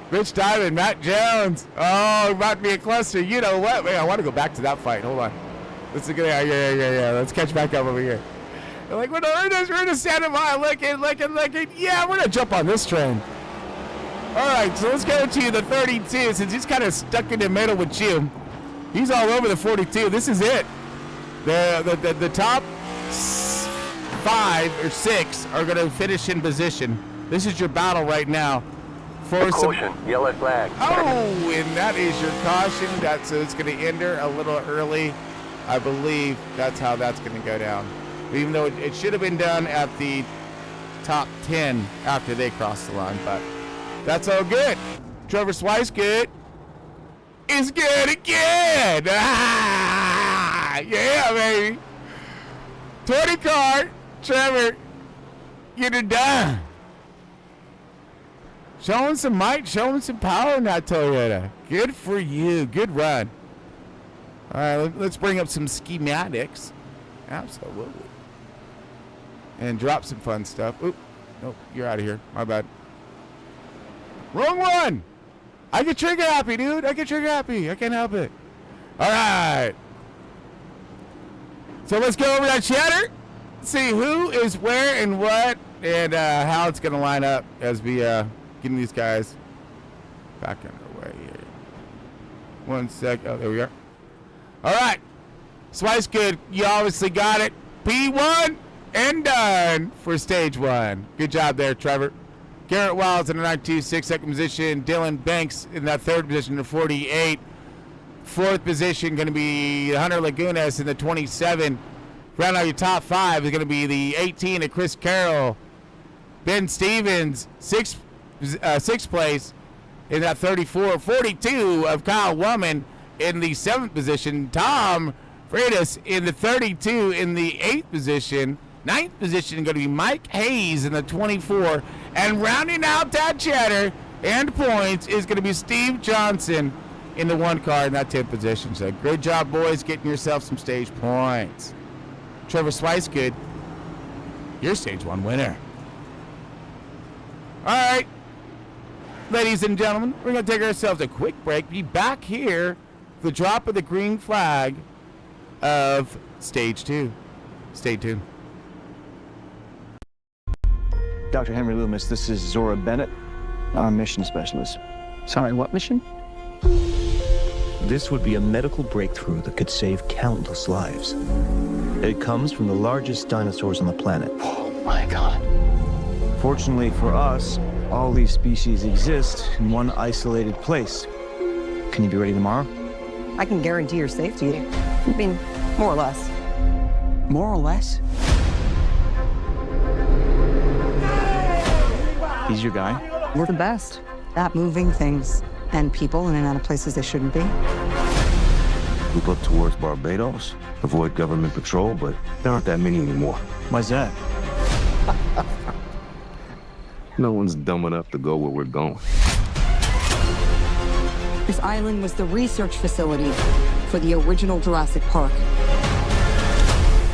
Rich Diamond, Matt Jones. Oh, about to be a cluster. You know what? Wait, I want to go back to that fight. Hold on. Let's look at yeah. Let's catch back up over here. They're like, we're just standing by, looking. Yeah, we're gonna jump on this train. All right, so let's go to the 32 since he's kind of stuck in the middle with you. He's all over the 42. This is it. The top 5 or 6 are going to finish in position. This is your battle right now. For caution, yellow flag. Oh, and that is your caution. So it's going to end her a little early. I believe that's how that's going to go down. Even though it should have been done at the top 10 after they crossed the line, but that's all good. Trevor Swice, good. It's good again. Yeah, baby. 20 car. Trevor, get it done. Showing some might, showing some power in that Toyota. Good for you. Good run. All right, let's bring up some schematics. Absolutely. And drop some fun stuff. Oop. Nope, you're out of here. My bad. Wrong one. I get trigger happy, dude. I get trigger happy. I can't help it. All right. So let's go over that chatter. See who is where and what and how it's going to line up as we getting these guys back underway here. 1 sec. Oh, there we are. All right. Swice good. You obviously got it. P1 and done for stage 1. Good job there, Trevor. Garrett Wiles in the 926 second position. Dylan Banks in that third position in 48. Fourth position going to be Hunter Lagunas in the 27. Round out your top 5 is going to be the 18 of Chris Carroll. Ben Stevens, sixth place in that 34. 42 of Kyle Woman in the 7th position. Tom Freitas in the 32 in the 8th position. 9th position going to be Mike Hayes in the 24. And rounding out that chatter and points is going to be Steve Johnson in the 1 car in that 10th position. So great job, boys, getting yourself some stage points. Trevor Swicegood, your stage 1 winner. All right, ladies and gentlemen, we're going to take ourselves a quick break. Be back here, the drop of the green flag of stage 2. Stay tuned. Dr. Henry Loomis, this is Zora Bennett, our mission specialist. Sorry, what mission? This would be a medical breakthrough that could save countless lives. It comes from the largest dinosaurs on the planet. Oh my God. Fortunately for us, all these species exist in one isolated place. Can you be ready tomorrow? I can guarantee your safety. I mean, more or less. More or less? He's your guy? We're the best at moving things and people in and out of places they shouldn't be. We look towards Barbados, avoid government patrol, but there aren't that many anymore. Why's that? No one's dumb enough to go where we're going. This island was the research facility for the original Jurassic Park.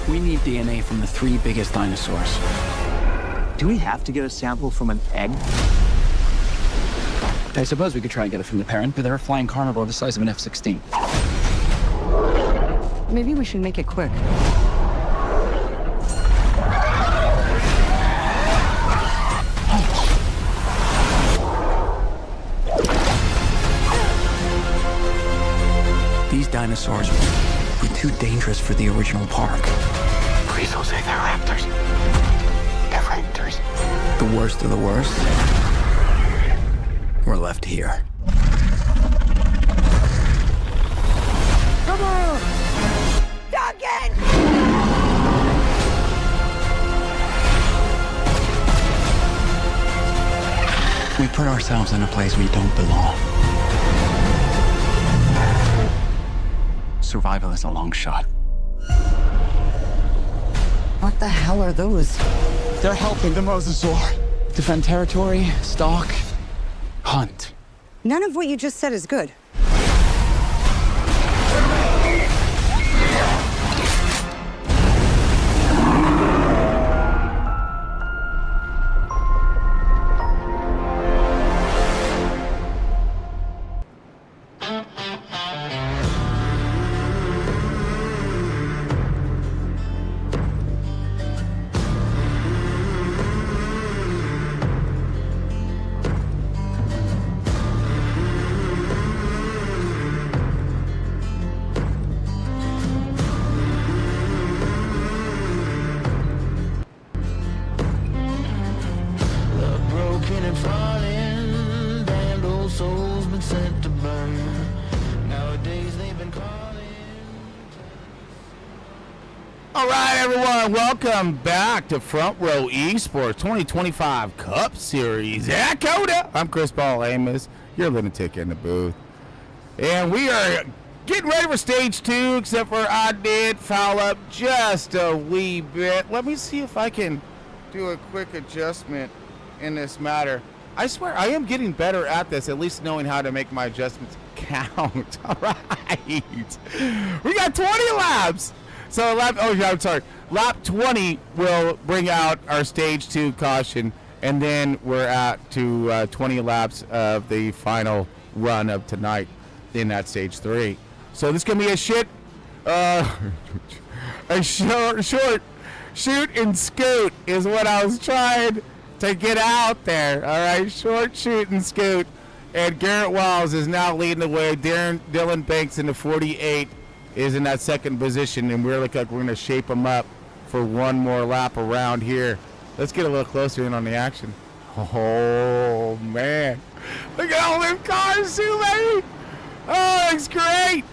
We need DNA from the 3 biggest dinosaurs. Do we have to get a sample from an egg? I suppose we could try and get it from the parent, but they're a flying carnivore the size of an F-16. Maybe we should make it quick. These dinosaurs were too dangerous for the original park. Please don't say they're raptors. They're raptors. The worst of the worst. We're left here. Come on! Duncan! We put ourselves in a place we don't belong. Survival is a long shot. What the hell are those? They're helping the mosasaur defend territory, stalk, hunt. None of what you just said is good. All right, everyone, welcome back to Front Row Esports 2025 Cup Series at COTA. I'm Chris Paul Amos, your lunatic in the booth. And we are getting ready for stage 2, except for I did foul up just a wee bit. Let me see if I can do a quick adjustment in this matter. I swear I am getting better at this, at least knowing how to make my adjustments count. All right. We got 20 laps. So lap 20 will bring out our stage 2 caution, and then we're at to 20 laps of the final run of tonight in that stage 3. So this is going to be a short shoot and scoot is what I was trying to get out there. All right, short shoot and scoot. And Garrett Wiles is now leading the way. Dylan Banks in the 48 is in that second position, and we're looking like we're going to shape him up for one more lap around here. Let's get a little closer in on the action. Oh, man. Look at all them cars, too, baby. Oh, it's great.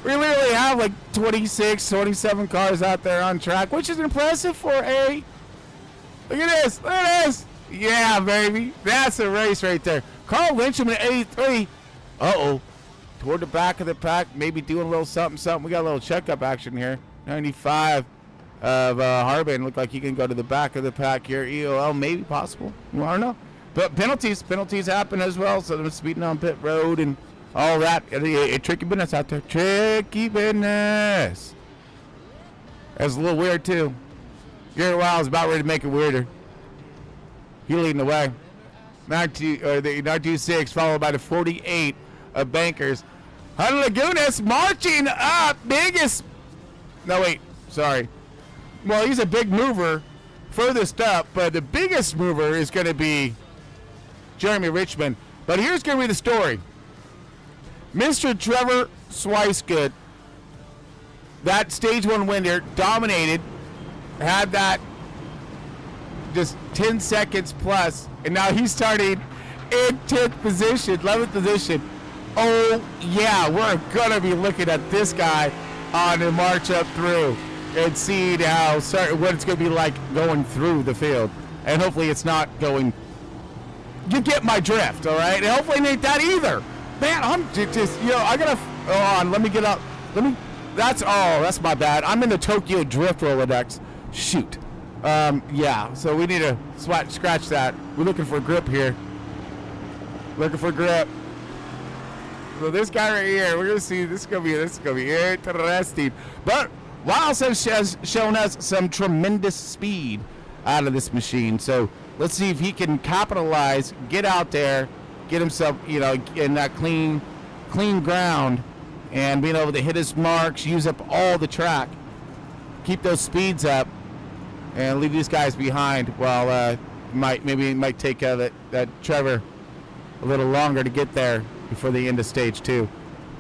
We literally have like 26, 27 cars out there on track, which is impressive for a... Look at this. Look at this. Yeah, baby. That's a race right there. Carl Lyncham at 83. Uh-oh. Toward the back of the pack, maybe doing a little something. We got a little checkup action here. 95 of Harbin. Look like he can go to the back of the pack here. EOL, maybe possible. I don't know. But penalties happen as well. So they're speeding on pit road and all that. Tricky business out there. Tricky business. That's a little weird, too. Garrett Wiles is about ready to make it weirder. He leading the way. 926 followed by the 48 of Bankers. Hunter Lagunas marching up. Biggest. No, wait. Sorry. Well, he's a big mover furthest up, but the biggest mover is going to be Jeremy Richmond. But here's going to be the story. Mr. Trevor Swicegood, that stage 1 winner, dominated, had that just 10 seconds plus, and now he's starting in 10th position, 11th position. Oh, yeah, we're going to be looking at this guy on the march up through and seeing what it's going to be like going through the field. And hopefully it's not going... You get my drift, all right? And hopefully it ain't that either. Man, I'm just, I got to... Hold on, let me get up. That's my bad. I'm in the Tokyo Drift Rolodex. Shoot. Yeah, so we need to scratch that. We're looking for grip here. Looking for grip. So this guy right here, we're gonna see. This is gonna be interesting. But Wiles has shown us some tremendous speed out of this machine. So let's see if he can capitalize, get out there, get himself, in that clean ground, and being able to hit his marks, use up all the track, keep those speeds up, and leave these guys behind. While maybe it might take that Trevor a little longer to get there before the end of stage 2.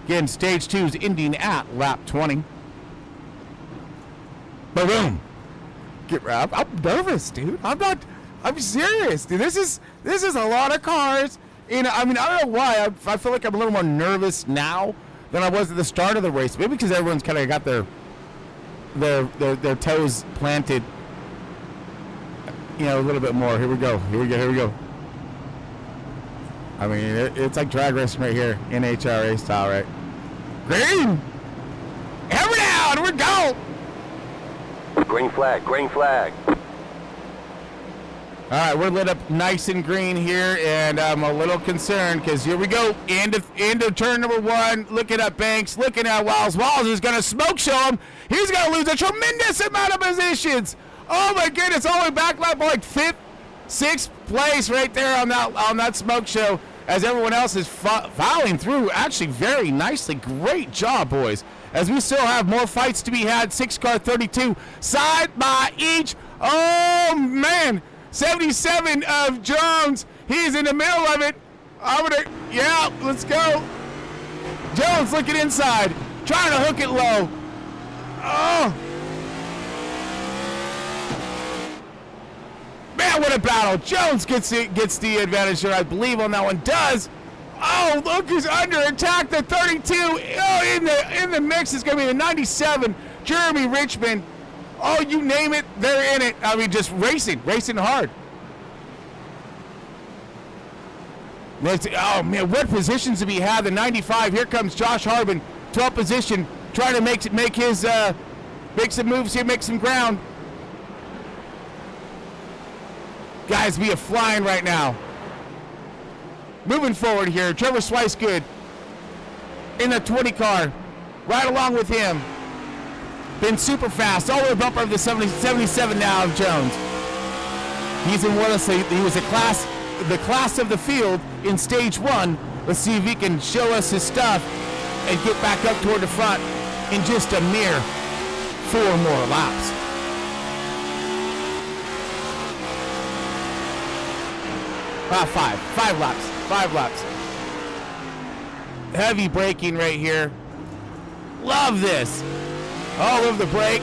Again, stage 2 is ending at lap 20. Boom. I'm nervous, dude. I'm serious, dude. This is a lot of cars. I don't know why. I feel like I'm a little more nervous now than I was at the start of the race. Maybe because everyone's kind of got their toes planted, a little bit more. Here we go. I mean, it's like drag racing right here, NHRA style, right? Green! Hammer down! We're going! Green flag. All right, we're lit up nice and green here, and I'm a little concerned because here we go. End of turn number 1. Looking at Banks, looking at Wiles. Wiles is going to smoke show him. He's going to lose a tremendous amount of positions. Oh, my goodness. All the way back lap, like 5th, 6th place right there on that smoke show as everyone else is fouling through actually very nicely. Great job, boys. As we still have more fights to be had. 6-car 32 side by each. Oh, man. 77 of Jones. He's in the middle of it. Let's go. Jones looking inside. Trying to hook it low. Oh. Man, what a battle. Jones gets the advantage here, I believe, on that one. Does. Oh, look, he's under attack. The 32. Oh, in the mix is going to be the 97. Jeremy Richmond. Oh, you name it, they're in it. I mean, just racing hard. Oh, man, what positions do we have? The 95. Here comes Josh Harbin, 12th position, trying to make some moves here, make some ground. Guys, we are flying right now. Moving forward here, Trevor Swicegood in the 20 car, right along with him. Been super fast, all the way up over the 77 now of Jones. He's in he was the class of the field in stage 1, Let's see if he can show us his stuff and get back up toward the front in just a mere 4 more laps. Five laps. Heavy braking right here. Love this. All over the brake.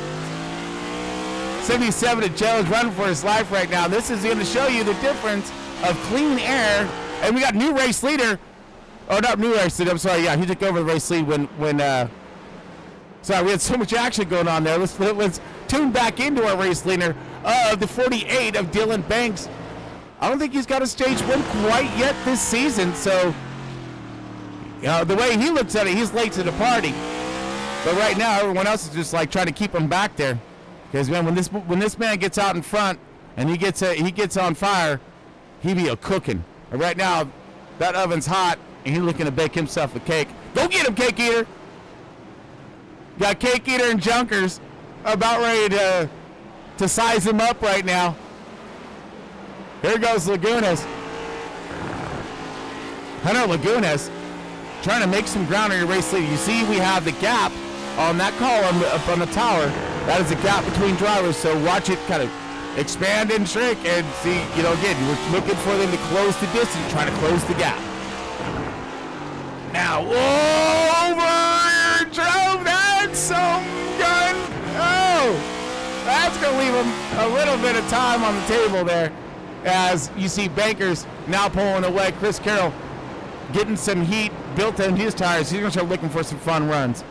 77 to Jones running for his life right now. This is going to show you the difference of clean air. And we got new race leader. Oh, not new race leader. I'm sorry. Yeah, he took over the race lead when sorry, we had so much action going on there. Let's tune back into our race leader of the 48 of Dylan Banks. I don't think he's got a stage win quite yet this season. So, the way he looks at it, he's late to the party. But right now, everyone else is just like trying to keep him back there. Because man, when this man gets out in front and he gets on fire, he be a cooking. And right now, that oven's hot and he's looking to bake himself a cake. Go get him, Cake Eater! Got Cake Eater and Junkers about ready to size him up right now. Here goes Lagunas. Hunter Lagunas trying to make some ground on your race lead. You see we have the gap on that column up on the tower. That is a gap between drivers, so watch it kind of expand and shrink and see, again, we're looking for them to close the distance, trying to close the gap. Now, over drove that some gun. Oh, that's going to leave him a little bit of time on the table there as you see Bankers now pulling away. Chris Carroll getting some heat built in his tires. He's going to start looking for some fun runs.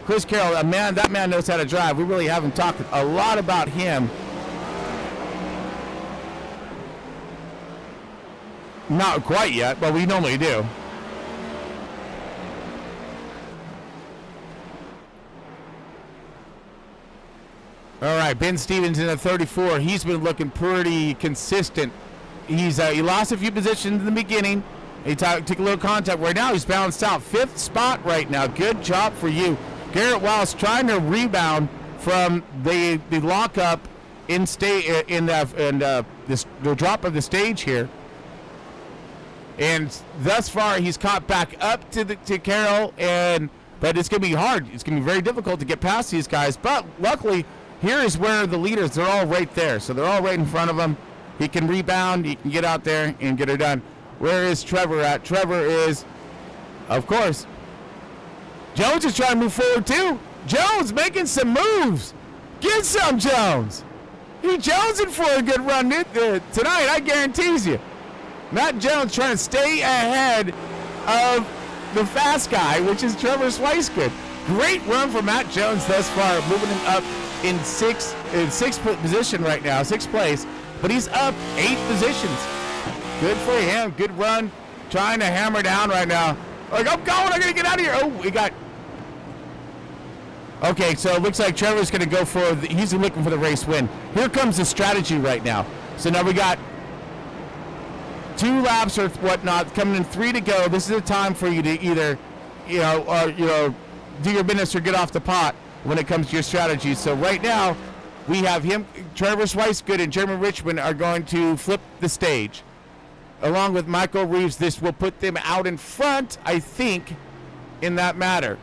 Chris Carroll, that man knows how to drive. We really haven't talked a lot about him. Not quite yet, but we normally do. All right, Ben Stevens in at 34. He's been looking pretty consistent. He lost a few positions in the beginning. He took a little contact. Right now, he's balanced out. 5th spot right now. Good job for you. Garrett Wallace trying to rebound from the lockup in the drop of the stage here. And thus far, he's caught back up to Carroll, but it's going to be hard. It's going to be very difficult to get past these guys. But luckily, here is where the leaders, they're all right there. So they're all right in front of him. He can rebound. He can get out there and get it done. Where is Trevor at? Trevor is, of course, Jones is trying to move forward too. Jones making some moves. Get some, Jones. He jonesing for a good run tonight, I guarantees you. Matt Jones trying to stay ahead of the fast guy, which is Trevor Swicegood. Great run for Matt Jones thus far, moving him up in sixth position right now, 6th place. But he's up 8 positions. Good for him. Good run. Trying to hammer down right now. Like, I'm going. I'm going to get out of here. Oh, we got. Okay, so it looks like Trevor's going to go for. He's looking for the race win. Here comes the strategy right now. So now we got 2 laps or whatnot, coming in 3 to go. This is a time for you to either, do your business or get off the pot when it comes to your strategy. So right now, we have him, Trevor Swicegood and Jeremy Richmond are going to flip the stage. Along with Michael Reeves, this will put them out in front, I think, in that matter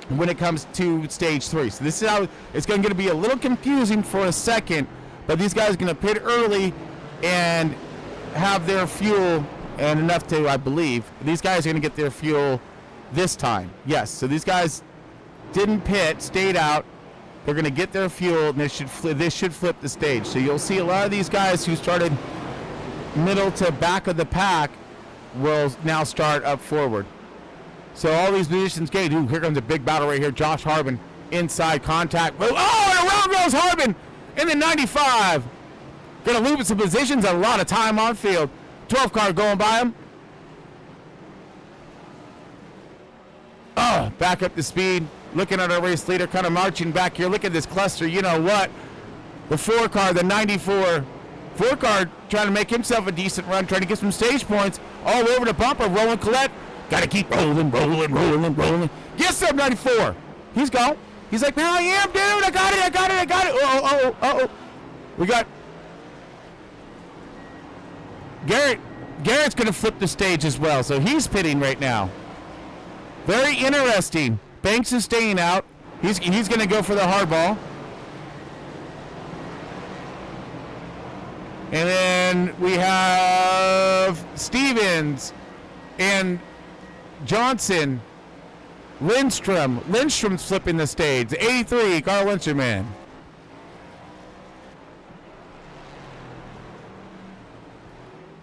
when it comes to stage 3. So this is how it's going to be a little confusing for a second, but these guys are going to pit early and have their fuel and enough to, I believe, these guys are going to get their fuel this time. Yes, so these guys didn't pit, stayed out. They're going to get their fuel, and this should flip the stage. So you'll see a lot of these guys who started middle to back of the pack will now start up forward. So all these positions gained. Ooh, here comes a big battle right here. Josh Harbin inside contact. Oh, and around goes Harbin in the 95. Going to lose some positions, a lot of time on field. 12 car going by him. Oh, back up to speed. Looking at our race leader, kind of marching back here. Look at this cluster. You know what? The 4 car, the 94. 4 car trying to make himself a decent run, trying to get some stage points all over the bumper. Roland Collette. Got to keep rolling. Yes, up 94. He's gone. He's like, man, I am, dude. I got it. Oh. We got Garrett Garrett's going to flip the stage as well, so he's pitting right now. Very interesting. Banks is staying out. He's going to go for the hard ball. And then we have Stevens and Johnson. Lindstrom. Lindstrom's flipping the stage. 83, Carl Lindstrom, man.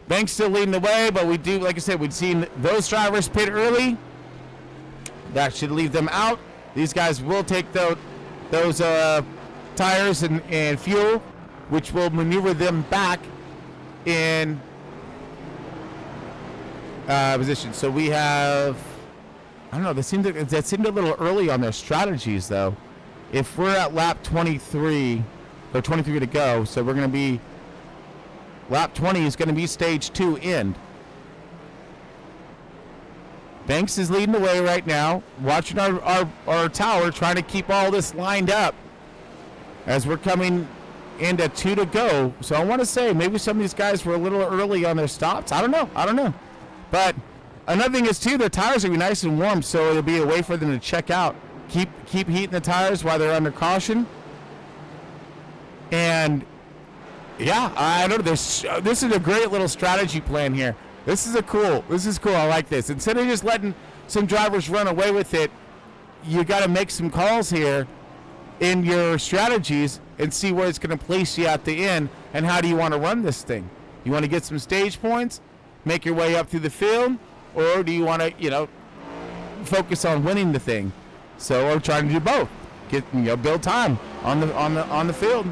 Banks still leading the way, but we do, like I said, we've seen those drivers pit early. That should leave them out. These guys will take those tires and fuel, which will maneuver them back in position. So we have, I don't know, that seemed a little early on their strategies, though. If we're at lap 23, or 23 to go, so we're going to be, lap 20 is going to be stage 2 end. Banks is leading the way right now, watching our tower, trying to keep all this lined up as we're coming into 2 to go. So I want to say maybe some of these guys were a little early on their stops. I don't know. But another thing is, too, their tires are going to be nice and warm, so it'll be a way for them to check out. Keep heating the tires while they're under caution. And yeah, I don't know. This is a great little strategy plan here. This is cool. I like this. Instead of just letting some drivers run away with it, you got to make some calls here in your strategies and see where it's going to place you at the end and how do you want to run this thing. You want to get some stage points, make your way up through the field, or do you want to, focus on winning the thing? So, or trying to do both. Build time on the field.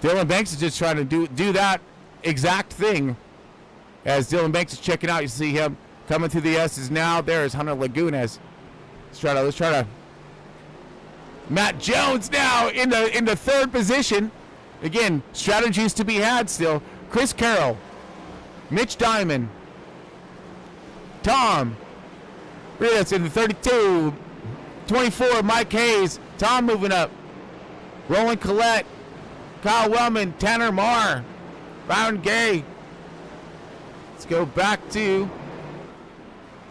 Dylan Banks is just trying to do that exact thing. As Dylan Banks is checking out, you see him coming through the S's now. There is Hunter Lagunas. Let's try to. Matt Jones now in the third position. Again, strategies to be had still. Chris Carroll, Mitch Diamond, Tom. That's in the 32. 24, Mike Hayes. Tom moving up. Roland Collette. Kyle Wellman, Tanner Marr, Byron Gay. Let's go back to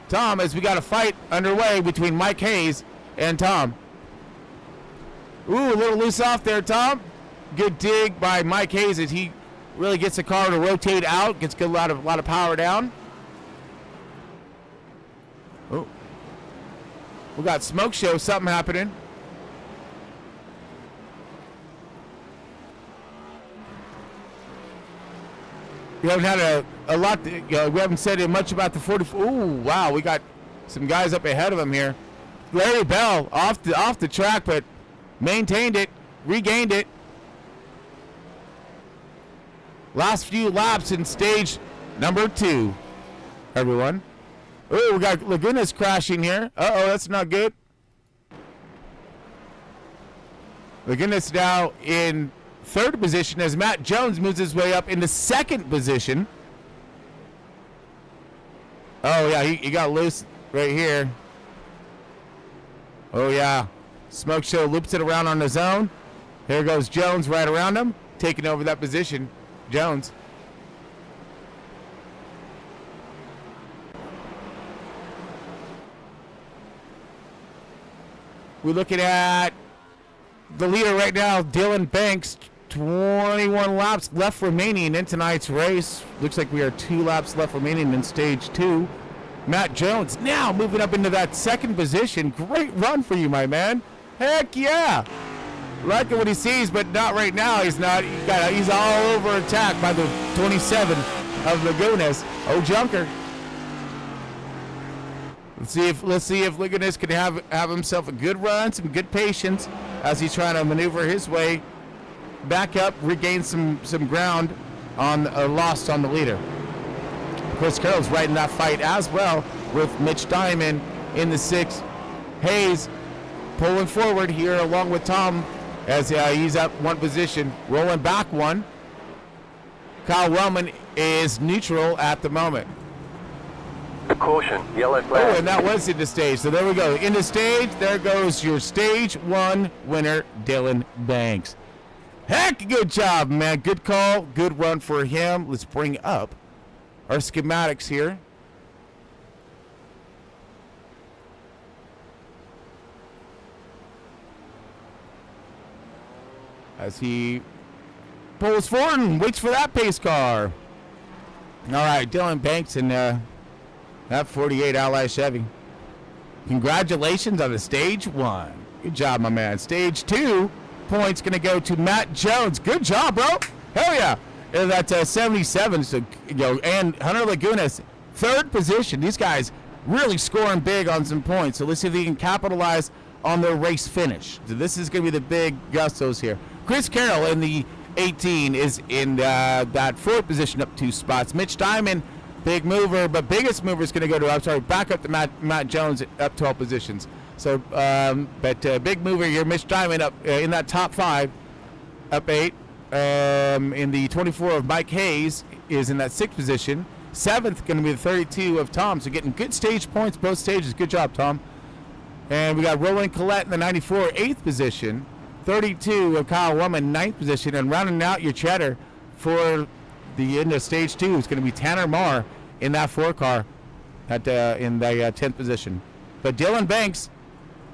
Tom as we got a fight underway between Mike Hayes and Tom. Ooh, a little loose off there, Tom. Good dig by Mike Hayes as he really gets the car to rotate out, gets a lot of power down. Oh, we got smoke show, something happening. We haven't had a lot. We haven't said much about the 44. Ooh, wow, we got some guys up ahead of him here. Larry Bell off the track, but maintained it, regained it. Last few laps in stage number 2, everyone. Oh, we got Lagunas crashing here. Uh-oh, that's not good. Lagunas now in third position as Matt Jones moves his way up into second position. Oh, yeah, he got loose right here. Oh, yeah. Smoke Show loops it around on his own. Here goes Jones right around him, taking over that position. Jones. We're looking at the leader right now, Dylan Banks. 21 laps left remaining in tonight's race. Looks like we are 2 laps left remaining in stage 2. Matt Jones now moving up into that second position. Great run for you, my man. Heck yeah. Liking what he sees, but not right now. He's not. He's all over attack by the 27 of Lagunas. Oh, Junker. Let's see if Lagunas can have himself a good run, some good patience as he's trying to maneuver his way back up, regain some ground on lost on the leader. Chris Carroll's right in that fight as well with Mitch Diamond in the 6. Hayes pulling forward here along with Tom as he's up 1 position, rolling back 1. Kyle Wellman is neutral at the moment. Caution, yellow flag. Oh, and that was into stage. So there we go. Into stage, there goes your stage 1 winner, Dylan Banks. Heck, good job, man. Good call. Good run for him. Let's bring up our schematics here. As he pulls forward and waits for that pace car. All right, Dylan Banks and that 48 Ally Chevy. Congratulations on the stage 1. Good job, my man. Stage 2 points going to go to Matt Jones. Good job, bro. Hell yeah. And that's 77. So, and Hunter Lagunas, 3rd position. These guys really scoring big on some points. So let's see if they can capitalize on their race finish. So this is going to be the big gustos here. Chris Carroll in the 18 is in that 4th position, up 2 spots. Mitch Diamond, big mover, but biggest mover is going to go to, back up to Matt Jones, up 12 positions. So, but big mover here, Mitch Diamond up in that top 5, up 8. In the 24 of Mike Hayes is in that 6th position. 7th going to be the 32 of Tom. So getting good stage points, both stages. Good job, Tom. And we got Roland Collette in the 94, 8th position. 32 of Kyle Woman, 9th position. And rounding out your cheddar for the end of stage 2 is going to be Tanner Marr in that 4 car at in the 10th position. But Dylan Banks,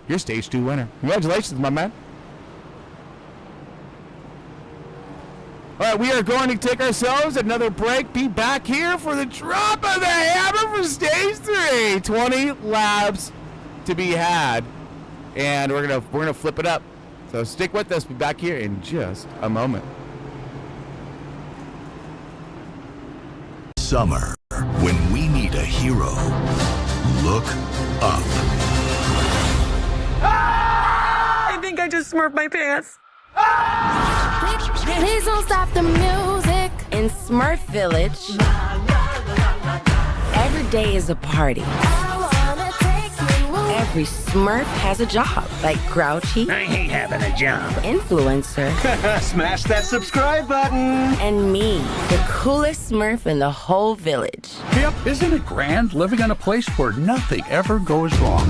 your stage 2 winner. Congratulations, my man. All right, we are going to take ourselves another break. Be back here for the drop of the hammer for stage 3. 20 laps to be had, and we're gonna flip it up. So stick with us. Be back here in just a moment. Summer, when we need a hero, look up. I think I just smurfed my pants. Please don't stop the music. In Smurf Village, every day is a party. Every Smurf has a job, like Grouchy. I hate having a job. Influencer. Smash that subscribe button. And me, the coolest Smurf in the whole village. Yep, isn't it grand living in a place where nothing ever goes wrong?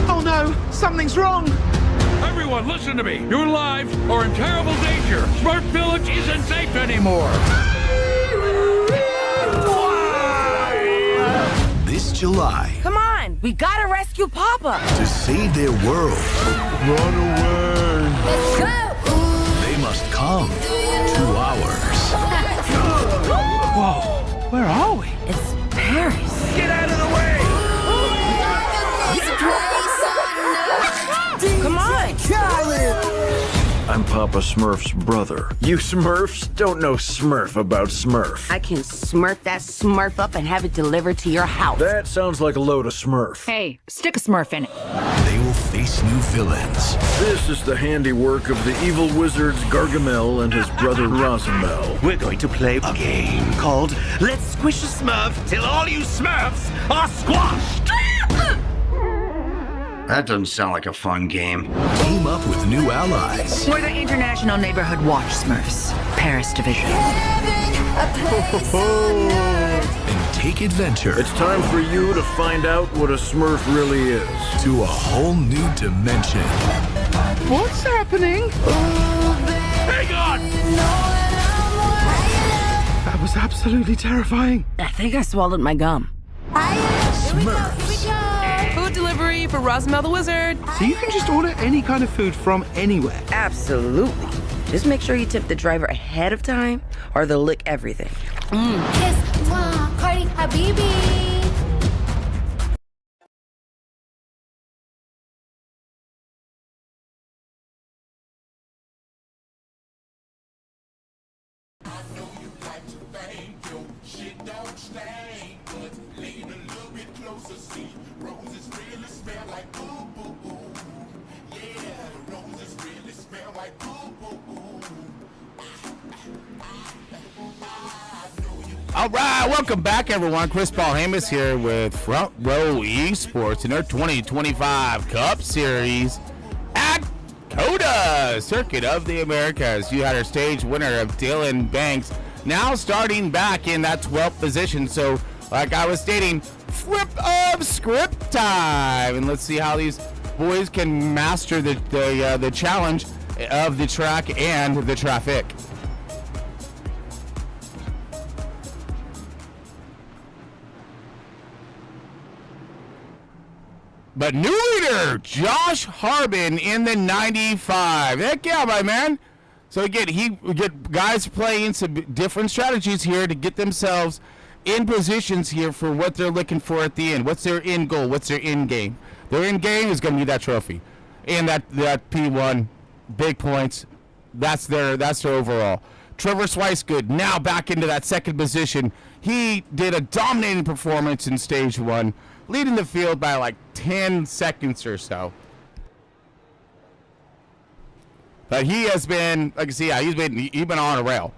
Oh no, something's wrong. Everyone, listen to me. Your lives are in terrible danger. Smurf Village isn't safe anymore. This July, Come on, we gotta rescue Papa. to save their world, run away. Let's go. They must come to ours. Whoa, where are we? It's Paris. Get out of the way. Come on. I'm Papa Smurf's brother. You Smurfs don't know Smurf about Smurf. I can smurf that Smurf up and have it delivered to your house. That sounds like a load of Smurf. Hey, stick a Smurf in it. They will face new villains. This is the handiwork of the evil wizards Gargamel and his brother Rosambel. We're going to play a game called Let's Squish a Smurf Till All You Smurfs Are Squashed. That doesn't sound like a fun game. Team up with new allies. We're the International Neighborhood Watch Smurfs, Paris Division. And take adventure. It's time for you to find out what a Smurf really is. To a whole new dimension. What's happening? Hang on! That was absolutely terrifying. I think I swallowed my gum. Smurfs. Food delivery for Rosmel the Wizard. So you can just order any kind of food from anywhere. Absolutely. Just make sure you tip the driver ahead of time or they'll lick everything. Kiss, mwah, Cardi, Habibi. All right, welcome back, everyone. Chris Paul Hamus here with Front Row Esports in their 2025 Cup Series at COTA, Circuit of the Americas. You had our stage winner of Dylan Banks, now starting back in that 12th position. So, like I was stating, flip of script time, and let's see how these boys can master the challenge of the track and the traffic. But new leader, Josh Harbin in the 95. Heck yeah, my man. So again, he get guys playing some different strategies here to get themselves in positions here for what they're looking for at the end. What's their end goal? What's their end game? Their end game is going to be that trophy. And that P1, big points. That's their overall. Trevor Swicegood now back into that second position. He did a dominating performance in stage 1, leading the field by like 10 seconds or so. But he has been, like I see, yeah, he's been on a rail.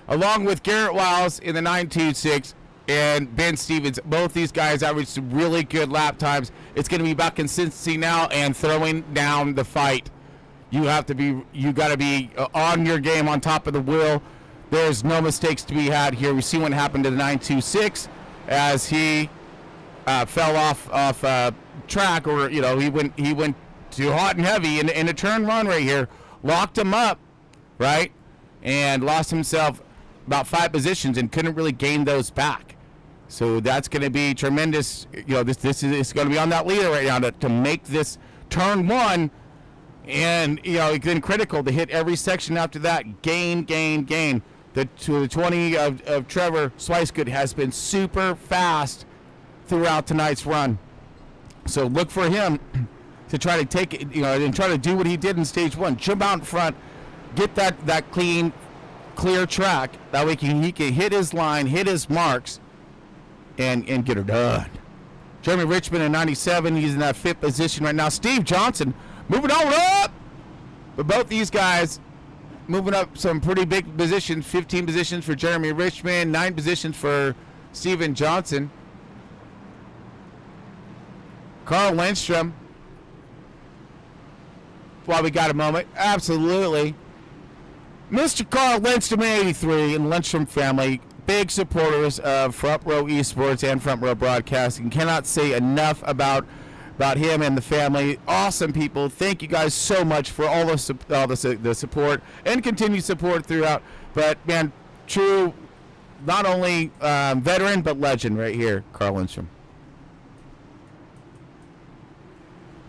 Along with Garrett Wiles in the 9.26 and Ben Stevens, both these guys averaged some really good lap times. It's going to be about consistency now and throwing down the fight. You got to be on your game, on top of the wheel. There's no mistakes to be had here. We see what happened to the 9.26 as he fell off track, or he went too hot and heavy in a turn one right here, locked him up, right, and lost himself about 5 positions and couldn't really gain those back. So that's going to be tremendous. This is going to be on that leader right now to make this turn 1. And, it's been critical to hit every section after that. Gain. The 20 of Trevor Swicegood has been super fast throughout tonight's run. So look for him to try to take it, and try to do what he did in stage 1. Jump out in front, get that clean, clear track. That way he can hit his line, hit his marks, and get her done. Jeremy Richmond in 97. He's in that 5th position right now. Steve Johnson moving on up. But both these guys moving up some pretty big positions. 15 positions for Jeremy Richmond, 9 positions for Steven Johnson. Carl Lindstrom, while we got a moment, absolutely. Mr. Carl Lindstrom, 83, and Lindstrom family, big supporters of Front Row Esports and Front Row Broadcasting. Cannot say enough about him and the family. Awesome people. Thank you guys so much for all the support and continued support throughout. But man, true, not only veteran but legend right here, Carl Lindstrom.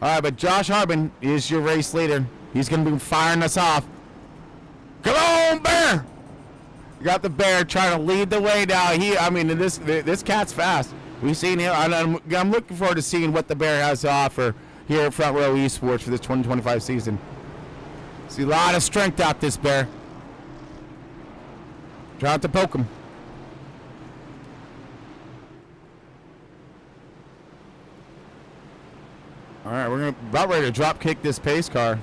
All right, but Josh Harbin is your race leader. He's going to be firing us off. Come on, Bear! You got the Bear trying to lead the way now. This cat's fast. We've seen him. I'm looking forward to seeing what the Bear has to offer here at Front Row Esports for this 2025 season. See a lot of strength out this Bear. Try not to poke him. All right, we're about ready to drop kick this pace car.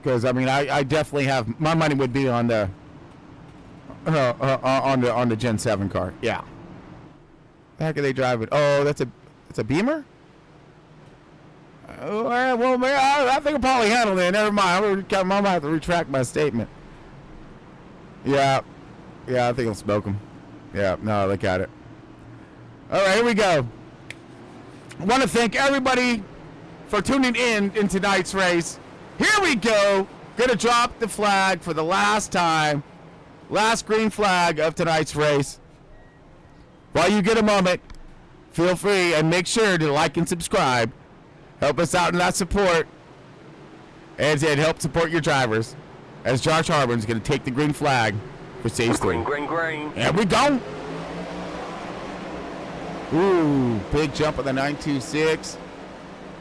Because I definitely have, my money would be on the Gen 7 car. Yeah. The heck are they driving? Oh, that's a Beamer? Oh, all right, well, man, I think I'll probably handle it. Never mind. I might have to retract my statement. Yeah, I think I'll smoke them. Yeah, no, look at it. All right, here we go. I want to thank everybody for tuning in tonight's race. Here we go. Gonna drop the flag for the last time. Last green flag of tonight's race. While you get a moment, feel free and make sure to like and subscribe. Help us out in that support. And help support your drivers. As Josh Harbin's going to take the green flag for stage 3. Green. There we go. Ooh, big jump on the 926.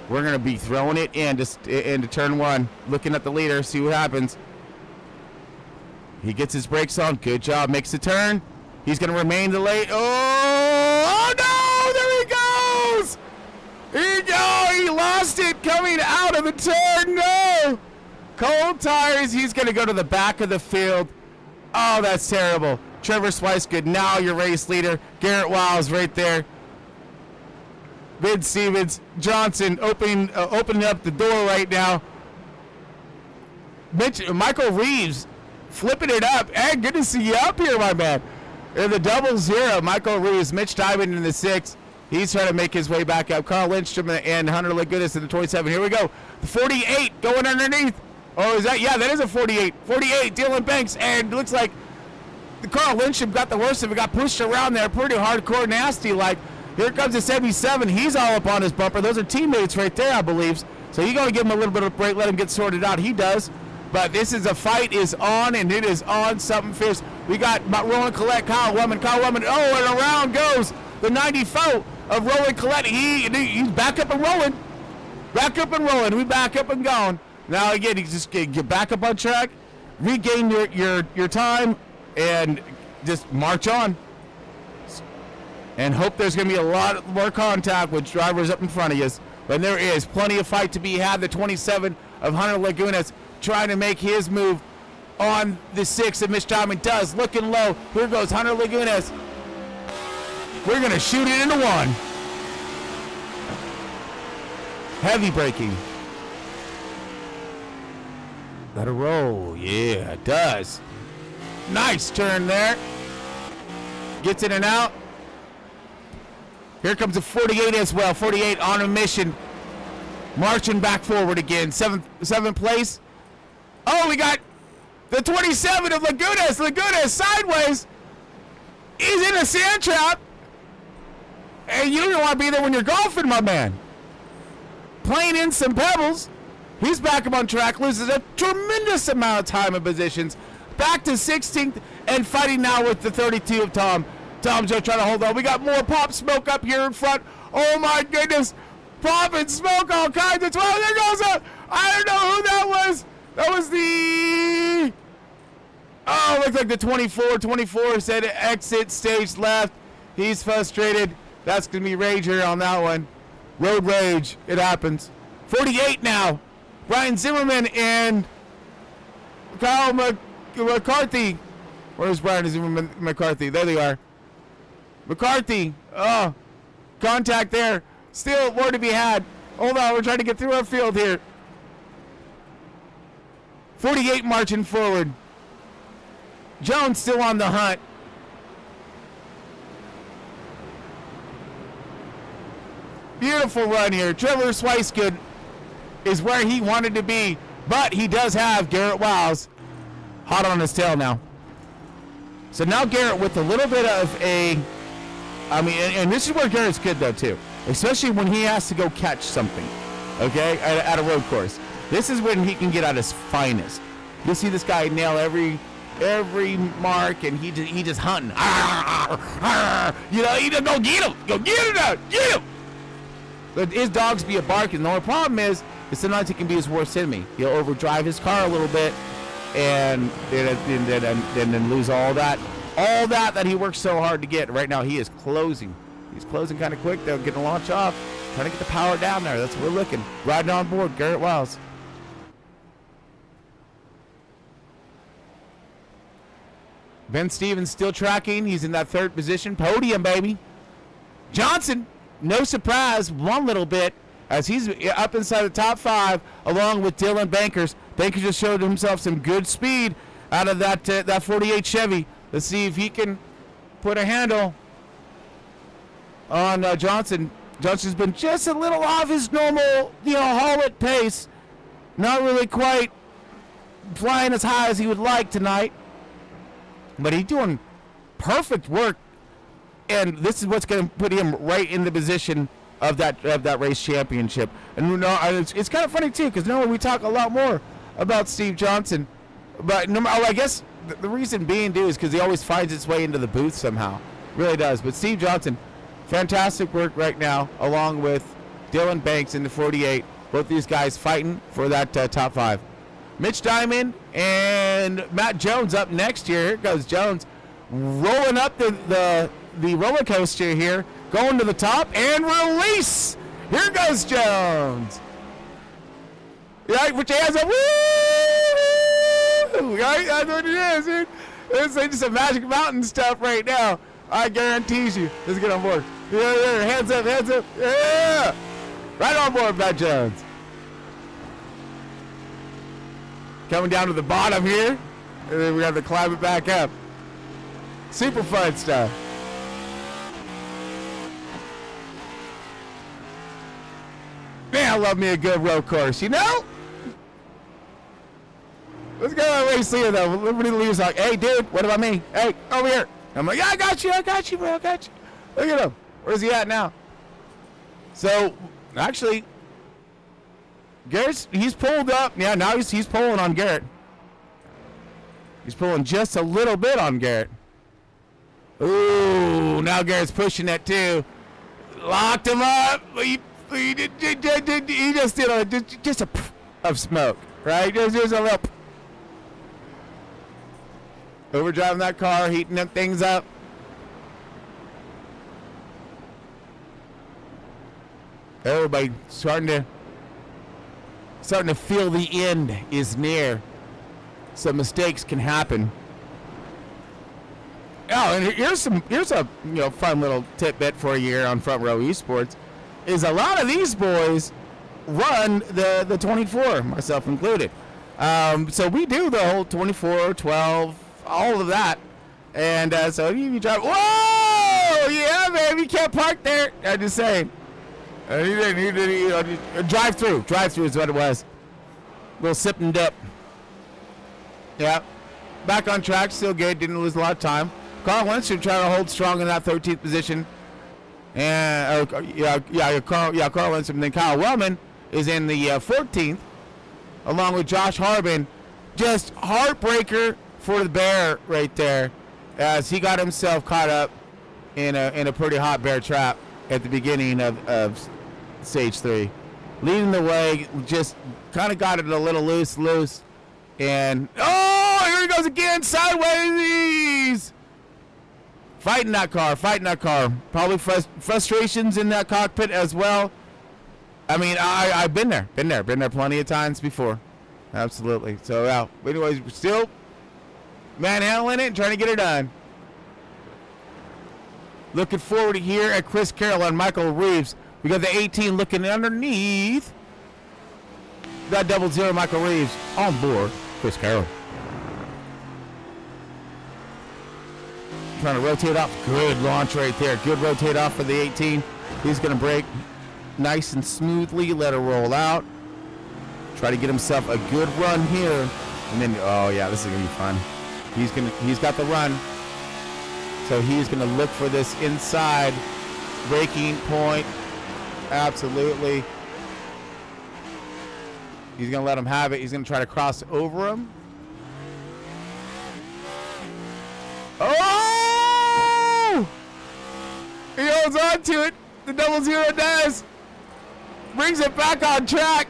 We're going to be throwing it into turn 1. Looking at the leader, see what happens. He gets his brakes on. Good job. Makes the turn. He's going to remain the late. Oh, no! There he goes! He lost it coming out of the turn. No! Cold tires. He's going to go to the back of the field. Oh, that's terrible. Trevor Swicegood, now your race leader. Garrett Wiles right there. Ben Stevens, Johnson opening up the door right now. Michael Reeves flipping it up. Hey, good to see you up here, my man. In the 00, Michael Reeves, Mitch Diamond in the 6. He's trying to make his way back up. Carl Lindstrom and Hunter LaGoodis in the 27. Here we go. The 48 going underneath. Oh, is that? Yeah, that is a 48. 48, Dylan Banks. And it looks like Carl Lindstrom got the worst of it. Got pushed around there pretty hardcore, nasty like. Here comes the 77. He's all up on his bumper. Those are teammates right there, I believe. So you got to give him a little bit of a break, let him get sorted out. He does. But this is a fight is on, and it is on something fierce. We got Roland Collette, Kyle Wellman. Oh, and around goes the 94 of Roland Collette. He's back up and rolling. We back up and going. Now again, you just get back up on track, regain your time, and just march on. And hope there's going to be a lot more contact with drivers up in front of you. But there is plenty of fight to be had. The 27 of Hunter Lagunas trying to make his move on the 6 of Mitch Diamond does. Looking low. Here goes Hunter Lagunas. We're going to shoot it into 1. Heavy braking. Let it roll. Yeah, it does. Nice turn there. Gets in and out. Here comes a 48 as well. 48 on a mission. Marching back forward again. Seventh place. Oh, we got the 27 of Lagunas. Lagunas sideways. He's in a sand trap. And you don't want to be there when you're golfing, my man. Playing in some pebbles. He's back up on track. Loses a tremendous amount of time and positions. Back to 16th and fighting now with the 32 of Tom. Tom's just trying to hold on. We got more pop smoke up here in front. Oh my goodness. Pop and smoke all kinds of 12. There goes a, I don't know who that was. That was the, oh, looks like the 24 said exit stage left. He's frustrated. That's going to be Rager on that one. Road rage. It happens. 48 now. Brian Zimmerman and Kyle McCarthy. Where's Brian Zimmerman McCarthy? There they are. McCarthy, oh, contact there. Still more to be had. Hold on, we're trying to get through our field here. 48 marching forward. Jones still on the hunt. Beautiful run here. Trevor Swicegood is where he wanted to be, but he does have Garrett Wiles hot on his tail now. So now Garrett with a little bit of a, I mean, and this is where Garrett's good though too, especially when he has to go catch something, okay, at a road course. This is when he can get at his finest. You'll see this guy nail every mark, and he just hunting. You know, he just go get him, get him. But his dogs be a barking. The only problem is sometimes he can be his worst enemy. He'll overdrive his car a little bit, and then lose all that he worked so hard to get. Right now he is closing. He's closing kind of quick. They're getting a launch off, trying to get the power down there. That's what we're looking. Riding on board, Garrett Wiles. Ben Stevens still tracking. He's in that third position. Podium, baby. Johnson, no surprise, one little bit, as he's up inside the top 5, along with Dylan Bankers. Bankers just showed himself some good speed out of that 48 Chevy. Let's see if he can put a handle on Johnson. Johnson's been just a little off his normal, haul-it pace. Not really quite flying as high as he would like tonight. But he's doing perfect work, and this is what's going to put him right in the position of that race championship. And it's kind of funny too, because we talk a lot more about Steve Johnson, but I guess the reason being is because he always finds his way into the booth somehow, really does. But Steve Johnson, fantastic work right now, along with Dylan Banks in the 48. Both these guys fighting for that top 5. Mitch Diamond and Matt Jones up next here. Here goes Jones, rolling up the roller coaster here, going to the top and release. Here goes Jones. Right, put your hands up. Woo! Right, that's what it is, dude. It's just a Magic Mountain stuff right now. I guarantee you. Let's get on board. Yeah, hands up, hands up. Yeah, right on board, Matt Jones. Coming down to the bottom here, and then we have to climb it back up. Super fun stuff. Man, I love me a good road course, Let's go to race leader though. Liberty leader's like, hey dude, what about me? Hey, over here. I'm like, yeah, I got you, bro, I got you. Look at him. Where's he at now? So, actually, he's pulled up. Yeah, now he's pulling on Garrett. He's pulling just a little bit on Garrett. Ooh, now Garrett's pushing that too. Locked him up. He just did just a pff of smoke, right? Just a little overdriving that car, heating them things up. Everybody starting to feel the end is near. So mistakes can happen. Oh, and here's a fun little tidbit for you here on Front Row Esports. Is a lot of these boys run the 24, myself included. So we do the whole 24, 12, all of that. And so you drive. Whoa! Yeah, baby, you can't park there. I'm just saying. Drive through is what it was. Little sip and dip. Yeah. Back on track, still good. Didn't lose a lot of time. Carl Lindstrom trying to hold strong in that 13th position. And Carl Lindstrom. Then Kyle Wellman is in the 14th, along with Josh Harbin. Just heartbreaker for the Bear right there, as he got himself caught up in a pretty hot bear trap at the beginning of stage 3. Leading the way, just kind of got it a little loose, and here he goes again, sideways. Fighting that car. Probably frustrations in that cockpit as well. I mean, I've been there plenty of times before. Absolutely. So, yeah. But anyways, we're still manhandling it and trying to get it done. Looking forward to here at Chris Carroll and Michael Reeves. We got the 18 looking underneath. That 00 Michael Reeves on board Chris Carroll. Trying to rotate off. Good launch right there. Good rotate off for the 18. He's going to brake nice and smoothly. Let her roll out. Try to get himself a good run here. And then, oh yeah, this is going to be fun. He's got the run. So he's going to look for this inside braking point. Absolutely. He's going to let him have it. He's going to try to cross over him. Oh! He holds on to it. The 00 does. Brings it back on track.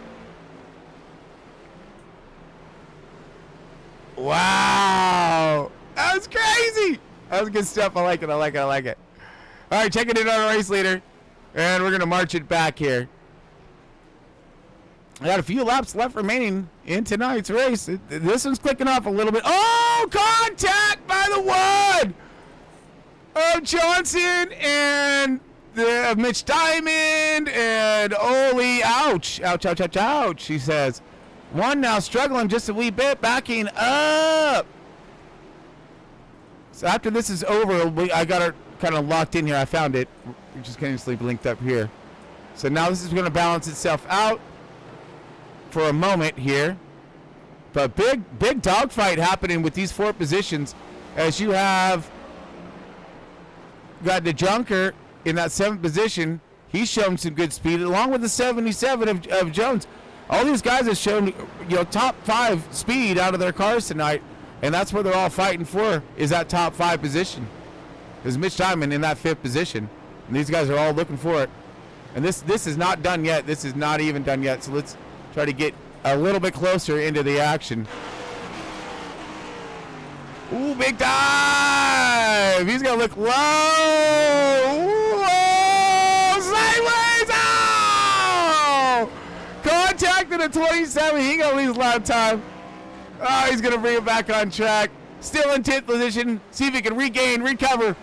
Wow. That was crazy. That was good stuff. I like it. All right, checking in on our race leader. And we're going to march it back here. I got a few laps left remaining in tonight's race. This one's clicking off a little bit. Oh, contact by the one of Johnson and Mitch Diamond and Oli. Ouch, he says. One now struggling just a wee bit, backing up. So after this is over, I got her kind of locked in here. I found it. It just continuously blinked up here. So now this is going to balance itself out for a moment here. But big dogfight happening with these 4 positions, as you have got the Junker in that 7th position. He's shown some good speed, along with the 77 of Jones. All these guys have shown, top 5 speed out of their cars tonight, and that's where they're all fighting for, is that top 5 position. There's Mitch Diamond in that 5th position, and these guys are all looking for it. And this is not done yet. This is not even done yet. So let's try to get a little bit closer into the action. Ooh, big dive! He's gonna look low. Whoa! Sideways! Oh! Contacted a 27. He gonna lose a lot of time. Oh, he's gonna bring it back on track. Still in 10th position. See if he can recover.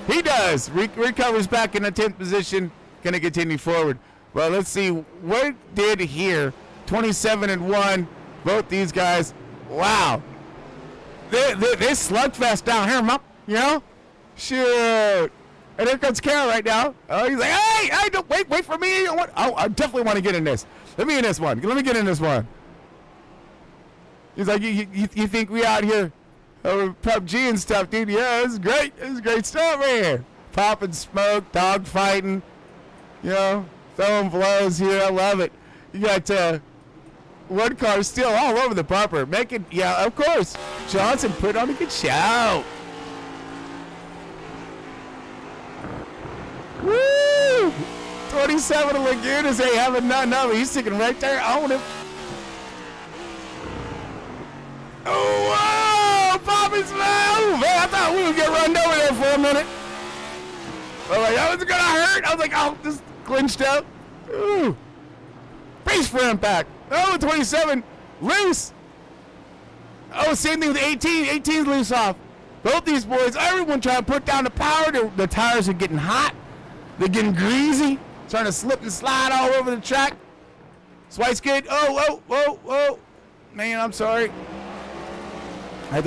He does. Recovers back in the 10th position. Gonna continue forward. Well, let's see what did here. 27 and 1. Both these guys. Wow. This slugfest down here, Shoot. And here comes Carol right now. Oh, he's like, hey, don't wait for me. I definitely want to get in this. Let me get in this one. He's like, you think we out here over PUBG and stuff, dude. Yeah, this is great. This is great stuff right here. Popping smoke, dog fighting, you know, throwing blows here. I love it. You got one car still all over the bumper. Yeah, of course. Johnson put on a good show. Woo! 27 of Lagunas ain't having nothing of it. He's sticking right there on him. Oh, whoa! Popping smoke! Man, I thought we would get run over there for a minute. I was like, that was gonna hurt. I was like, oh, just clinched out. Ooh. Brace for impact. Oh, 27, loose. Oh, same thing with 18. 18's loose off. Both these boys, everyone trying to put down the power. The tires are getting hot. They're getting greasy. Trying to slip and slide all over the track. Swice good. Oh, whoa, whoa, whoa. Man, I'm sorry. I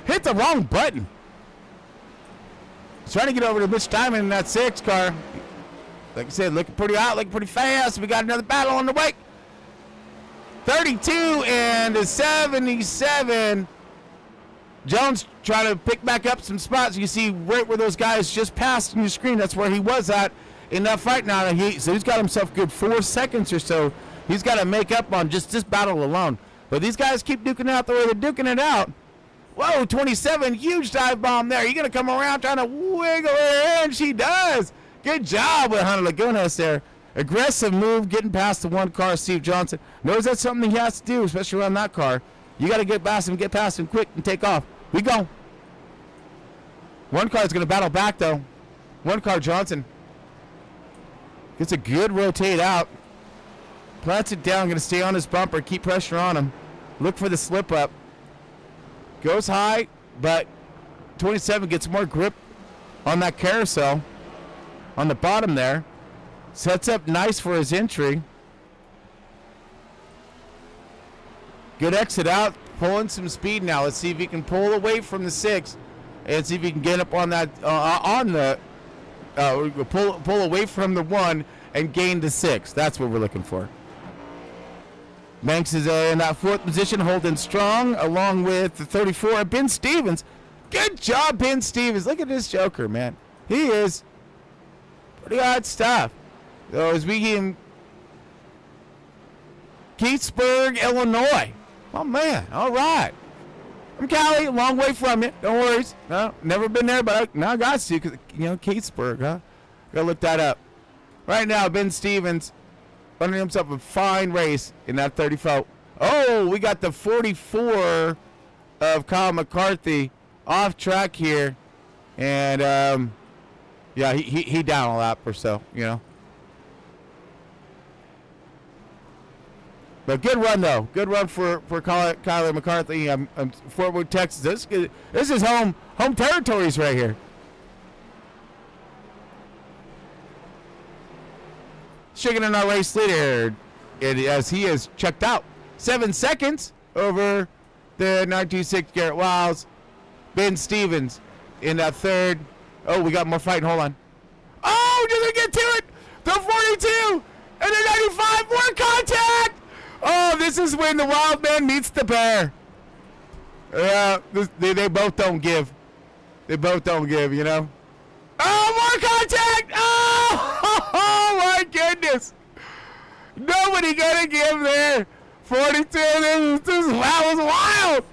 hit the wrong button. Trying to get over to Mitch Diamond in that 6 car. Like I said, looking pretty hot, looking pretty fast. We got another battle on the way. 32 and a 77. Jones trying to pick back up some spots. You see right where those guys just passed on your screen. That's where he was at in that fight now. So he's got himself good 4 seconds or so. He's got to make up on just this battle alone. But these guys keep duking out the way they're duking it out. Whoa, 27, huge dive bomb there. You're going to come around trying to wiggle her in. She does. Good job with Hunter Lagunas there. Aggressive move, getting past the one car. Steve Johnson knows that's something he has to do, especially around that car. You got to get past him quick and take off. We go. One car is going to battle back, though. One car, Johnson. Gets a good rotate out. Plants it down, going to stay on his bumper, keep pressure on him. Look for the slip up. Goes high, but 27 gets more grip on that carousel on the bottom there. Sets up nice for his entry. Good exit out, pulling some speed now. Let's see if he can pull away from the 6 and see if he can get up on that pull away from the 1 and gain the 6. That's what we're looking for. Banks is in that 4th position, holding strong, along with the 34, Ben Stevens. Good job, Ben Stevens. Look at this joker, man. He is pretty hot stuff. So as we get him, Keithsburg, Illinois. Oh, man. All right. I'm Cali, a long way from you. Don't worry. No, never been there, but I got to, because, Keithsburg, huh? Got to look that up. Right now, Ben Stevens running himself a fine race in that 34. Oh, we got the 44 of Kyle McCarthy off track here. And, yeah, he down a lap or so, But good run, though. Good run for Kyler McCarthy. Fort Worth, Texas. This is home territories right here. Shaking in our race leader as he is checked out. 7 seconds over the 926 Garrett Wiles. Ben Stevens in that 3rd. Oh, we got more fighting. Hold on. Oh, just gonna get to it. The 42 and the 95. More contact. Oh, this is when the wild man meets the bear. Yeah, they both don't give. They both don't give, Oh, more contact! Oh, my goodness. Nobody gonna give there. 42, this was wild.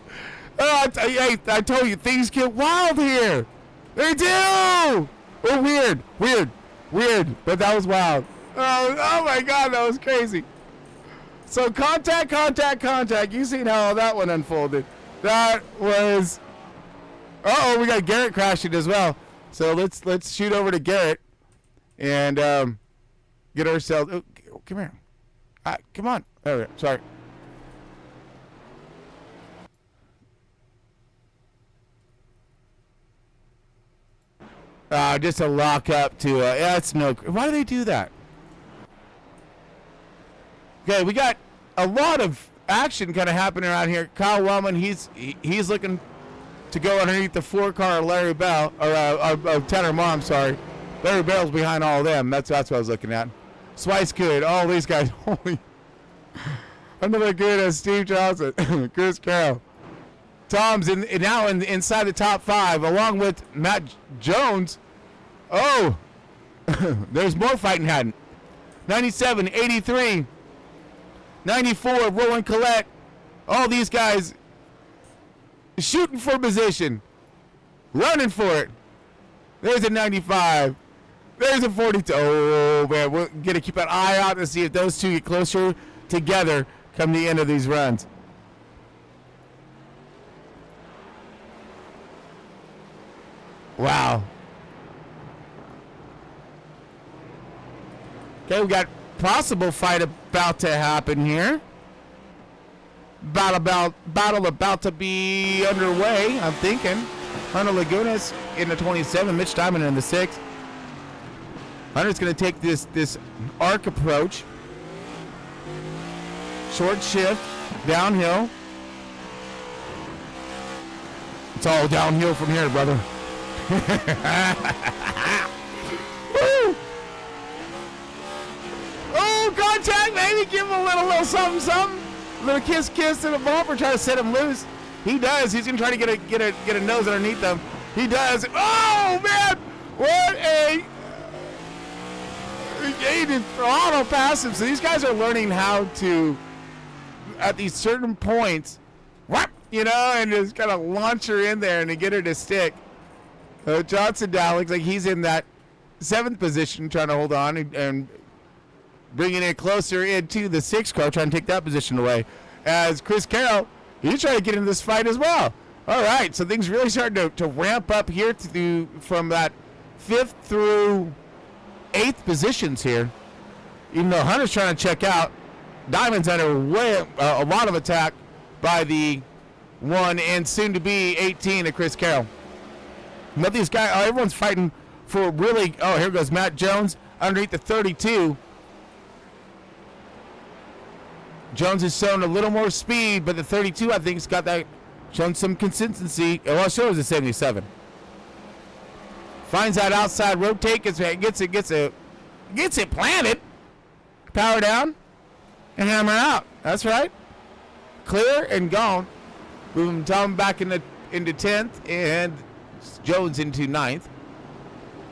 I told you, things get wild here. They do. Oh, weird, but that was wild. Oh my God, that was crazy. So contact. You seen how that one unfolded. That was, we got Garrett crashing as well. So let's shoot over to Garrett and get ourselves. Oh, come here. Come on. There we go. Sorry. Just a lock up to. That's no. Why do they do that? Okay, we got a lot of action kind of happening around here. Kyle Wellman, he's looking to go underneath the 4-car Larry Bell, or Tanner Moore, I'm sorry. Larry Bell's behind all of them. That's what I was looking at. Swice good. All these guys. Holy. Another good as Steve Johnson. Chris Carroll. Tom's inside the top 5, along with Matt Jones. Oh, there's more fighting happening. 97, 83, 94, Roland Collette. All these guys shooting for position, running for it. There's a 95. There's a 42. Oh, man, we're going to keep an eye out to see if those two get closer together come the end of these runs. Wow. Okay, we got possible fight about to happen here. Battle about to be underway, I'm thinking. Hunter Lagunas in the 27, Mitch Diamond in the 6. Hunter's going to take this arc approach. Short shift, downhill. It's all downhill from here, brother. Woo! Oh, contact, maybe give him a little something. A little kiss to the bumper, try to set him loose. He does. He's gonna try to get a nose underneath them. He does. Oh man! What a auto pass him. So these guys are learning how to, at these certain points, and just kind of launch her in there and to get her to stick. Johnson now looks like he's in that 7th position, trying to hold on and bringing it closer into the 6th car, trying to take that position away. As Chris Carroll, he's trying to get into this fight as well. All right, so things really starting to ramp up here from that 5th through 8th positions here. Even though Hunter's trying to check out, Diamond's under a lot of attack by the 1 and soon to be 18 of Chris Carroll. But these guys, everyone's fighting for really. Oh, here goes Matt Jones underneath the 32. Jones has shown a little more speed, but the 32, I think, has got that, shown some consistency. Well, it shows a 77. Finds that outside rotate, gets it planted, power down, and hammer out. That's right. Clear and gone. Moving Tom back into 10th, and Jones into 9th.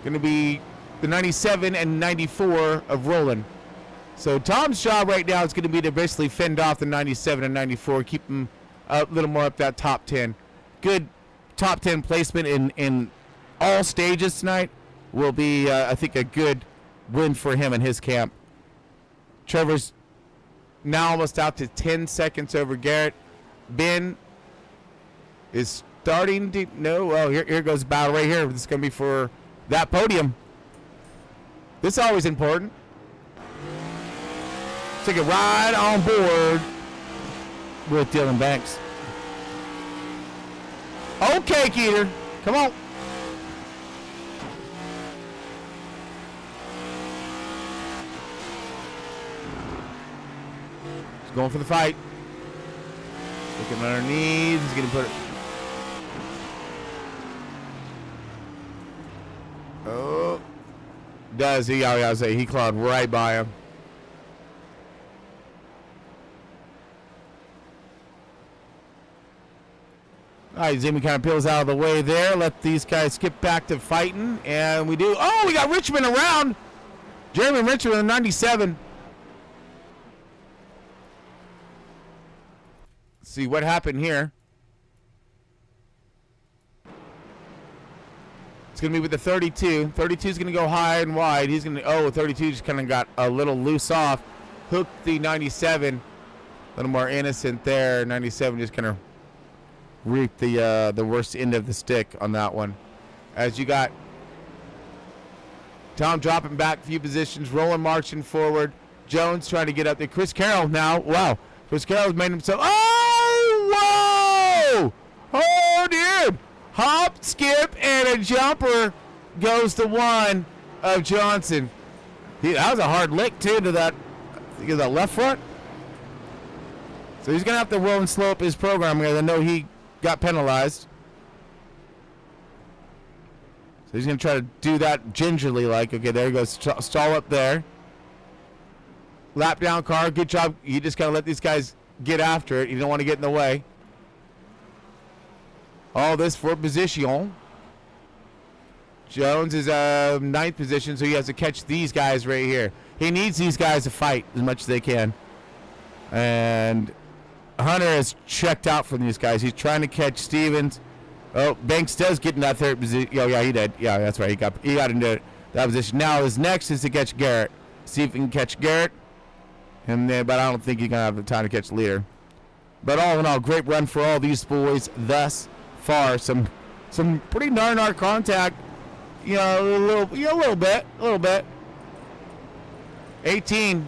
Going to be the 97 and 94 of Roland. So Tom's job right now is going to be to basically fend off the 97 and 94, keep them a little more up that top 10. Good top 10 placement in all stages tonight will be, I think, a good win for him and his camp. Trevor's now almost out to 10 seconds over Garrett. Ben is starting to here goes the battle right here. This is going to be for that podium. This is always important. Take a ride on board with Dylan Banks. Okay, Keeter. Come on. He's going for the fight. Looking underneath. He's going to put it. Oh. Does he? I was say he clawed right by him. All right, Zimmy kind of peels out of the way there. Let these guys skip back to fighting. And we do. Oh, we got Richmond around. Jeremy Richmond in 97. Let's see what happened here. It's going to be with the 32. 32 is going to go high and wide. He's going to. 32 just kind of got a little loose off. Hooked the 97. A little more innocent there. 97 just kind of reaped the worst end of the stick on that one. As you got Tom dropping back a few positions, Roland marching forward, Jones trying to get up there. Chris Carroll now, wow. Chris Carroll's made himself, whoa! Oh, dude. Hop, skip, and a jumper goes the 1 of Johnson. That was a hard lick, too, to that, I think it was that left front. So he's going to have to roll and slow up his program here. I know he got penalized. So he's going to try to do that gingerly like. Okay, there he goes. Stall up there. Lap down car. Good job. You just got to let these guys get after it. You don't want to get in the way. all this for position. Jones is 9th position, so he has to catch these guys right here. He needs these guys to fight as much as they can. And Hunter has checked out from these guys. He's trying to catch Stevens. Oh, Banks does get in that 3rd position. Oh, yeah, he did. Yeah, that's right. He got into that position. Now his next is to catch Garrett. See if he can catch Garrett. And then, but I don't think he's going to have the time to catch the leader. But all in all, great run for all these boys thus far. Some pretty darn hard contact. You know, a little bit. 18.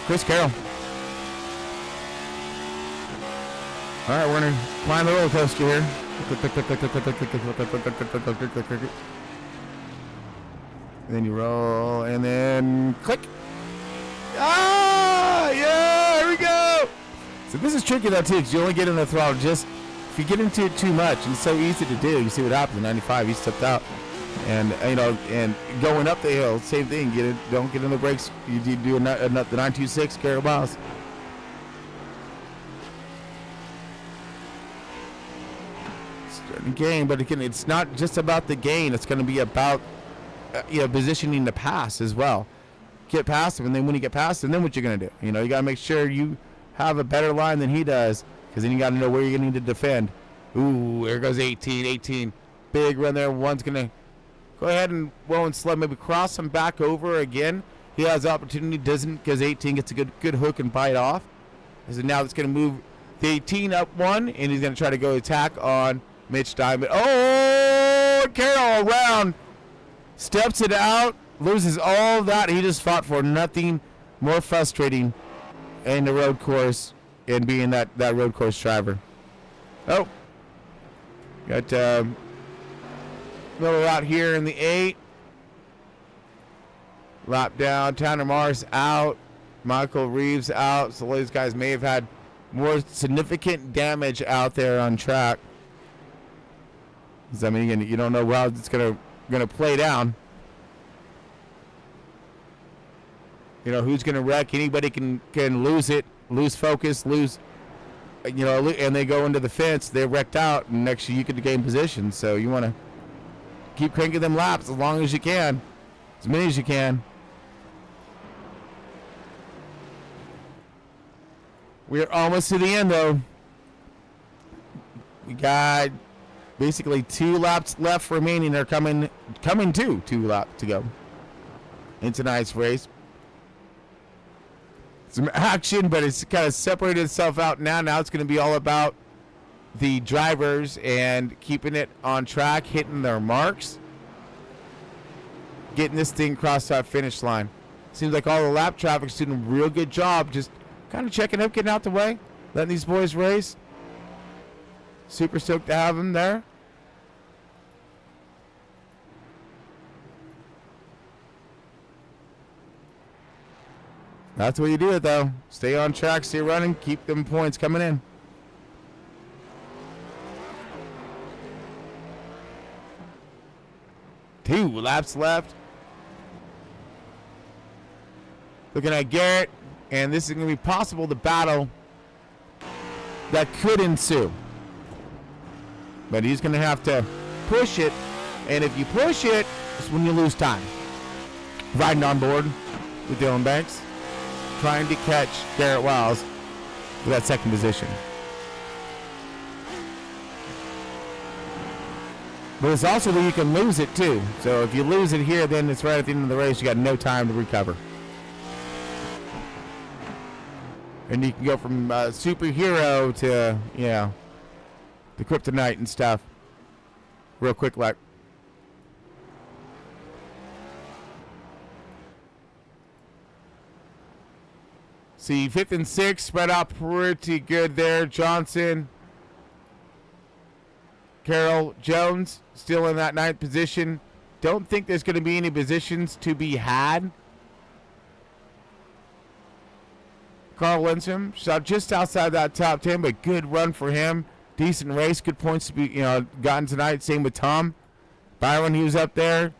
Chris Carroll. All right, we're going to climb the roller coaster here. And then you roll, and then click. Ah, yeah, here we go. So this is tricky though too, because you only get in the throttle just if you get into it too much, and it's so easy to do. You see what happened in 95, he stepped out, and you know, and going up the hill, same thing. Don't get in the brakes. You do the 926 Carroll miles. Gain, but again, it's not just about the gain. It's going to be about positioning the pass as well. Get past him, and then when you get past him, then what you're going to do? You know, you got to make sure you have a better line than he does, because then you got to know where you're going to need to defend. Ooh, there goes 18. Big run there. One's going to go ahead and roll and sled, maybe cross him back over again. He has the opportunity, doesn't, because 18 gets a good hook and bite off. So now it's going to move the 18 up one, and he's going to try to go attack on Mitch Diamond. Oh, Carroll around. Steps it out. Loses all of that. He just fought for nothing more frustrating in the road course and being that road course driver. Oh. Got Miller out here in the 8. Lap down. Tanner Mars out. Michael Reeves out. So these guys may have had more significant damage out there on track. I mean, you don't know how it's gonna play down. You know, who's gonna wreck? Anybody can lose it, lose focus, lose. You know, and they go into the fence. They're wrecked out, and next you could gain position. So you want to keep cranking them laps as long as you can, as many as you can. We're almost to the end, though. We got basically 2 laps left remaining. They're coming to 2 laps to go in tonight's race. Some action, but it's kind of separated itself out now. Now it's going to be all about the drivers and keeping it on track, hitting their marks, getting this thing across that finish line. Seems like all the lap traffic's doing a real good job, just kind of checking up, getting out the way, letting these boys race. Super stoked to have him there. That's what you do it, though. Stay on track, stay running, keep them points coming in. Two laps left. Looking at Garrett, and this is going to be possible the battle that could ensue. But he's going to have to push it, and if you push it, it's when you lose time. Riding on board with Dylan Banks, trying to catch Garrett Wiles for that second position. But it's also that you can lose it too. So if you lose it here, then it's right at the end of the race. You got no time to recover. And you can go from superhero to, you know, the kryptonite and stuff real quick like. See, 5th and 6th spread out pretty good there. Johnson, Carroll, Jones still in that 9th position. Don't think there's going to be any positions to be had. Carl Lindstrom shot just outside that top 10, but good run for him. Decent race, good points to be gotten tonight. Same with Tom Byron, he was up there.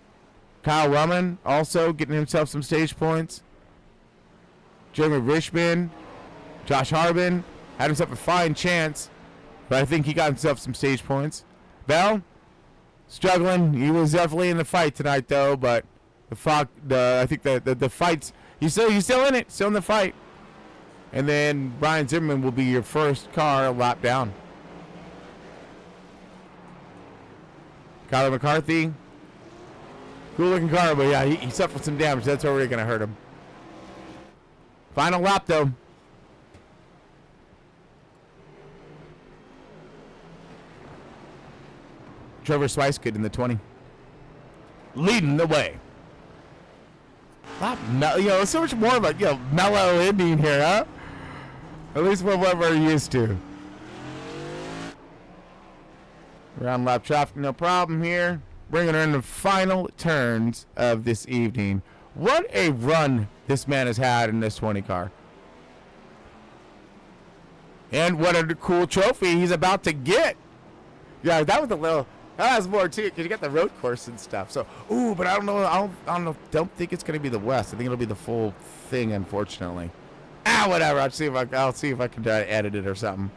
Kyle Rumman also getting himself some stage points. Jeremy Richmond, Josh Harbin had himself a fine chance But I think he got himself some stage points. Bell, struggling. He was definitely in the fight tonight, though. But I think the fights. He's still in it. Still in the fight. And then Brian Zimmerman will be your first car a lap down. Kyler McCarthy. Cool looking car, but yeah, he suffered some damage. That's already going to hurt him. Final lap, though. Trevor Swicegood in the 20. Leading the way. So much more of a mellow ending here, huh? At least what we're used to. Round lap traffic, no problem here. Bringing her in the final turns of this evening. What a run this man has had in this 20 car. And what a cool trophy he's about to get. Yeah, that was a little... That has more too, because you got the road course and stuff. So, but I don't know. I don't know. Don't think it's going to be the West. I think it'll be the full thing, unfortunately. Whatever. I'll see if I can edit it or something.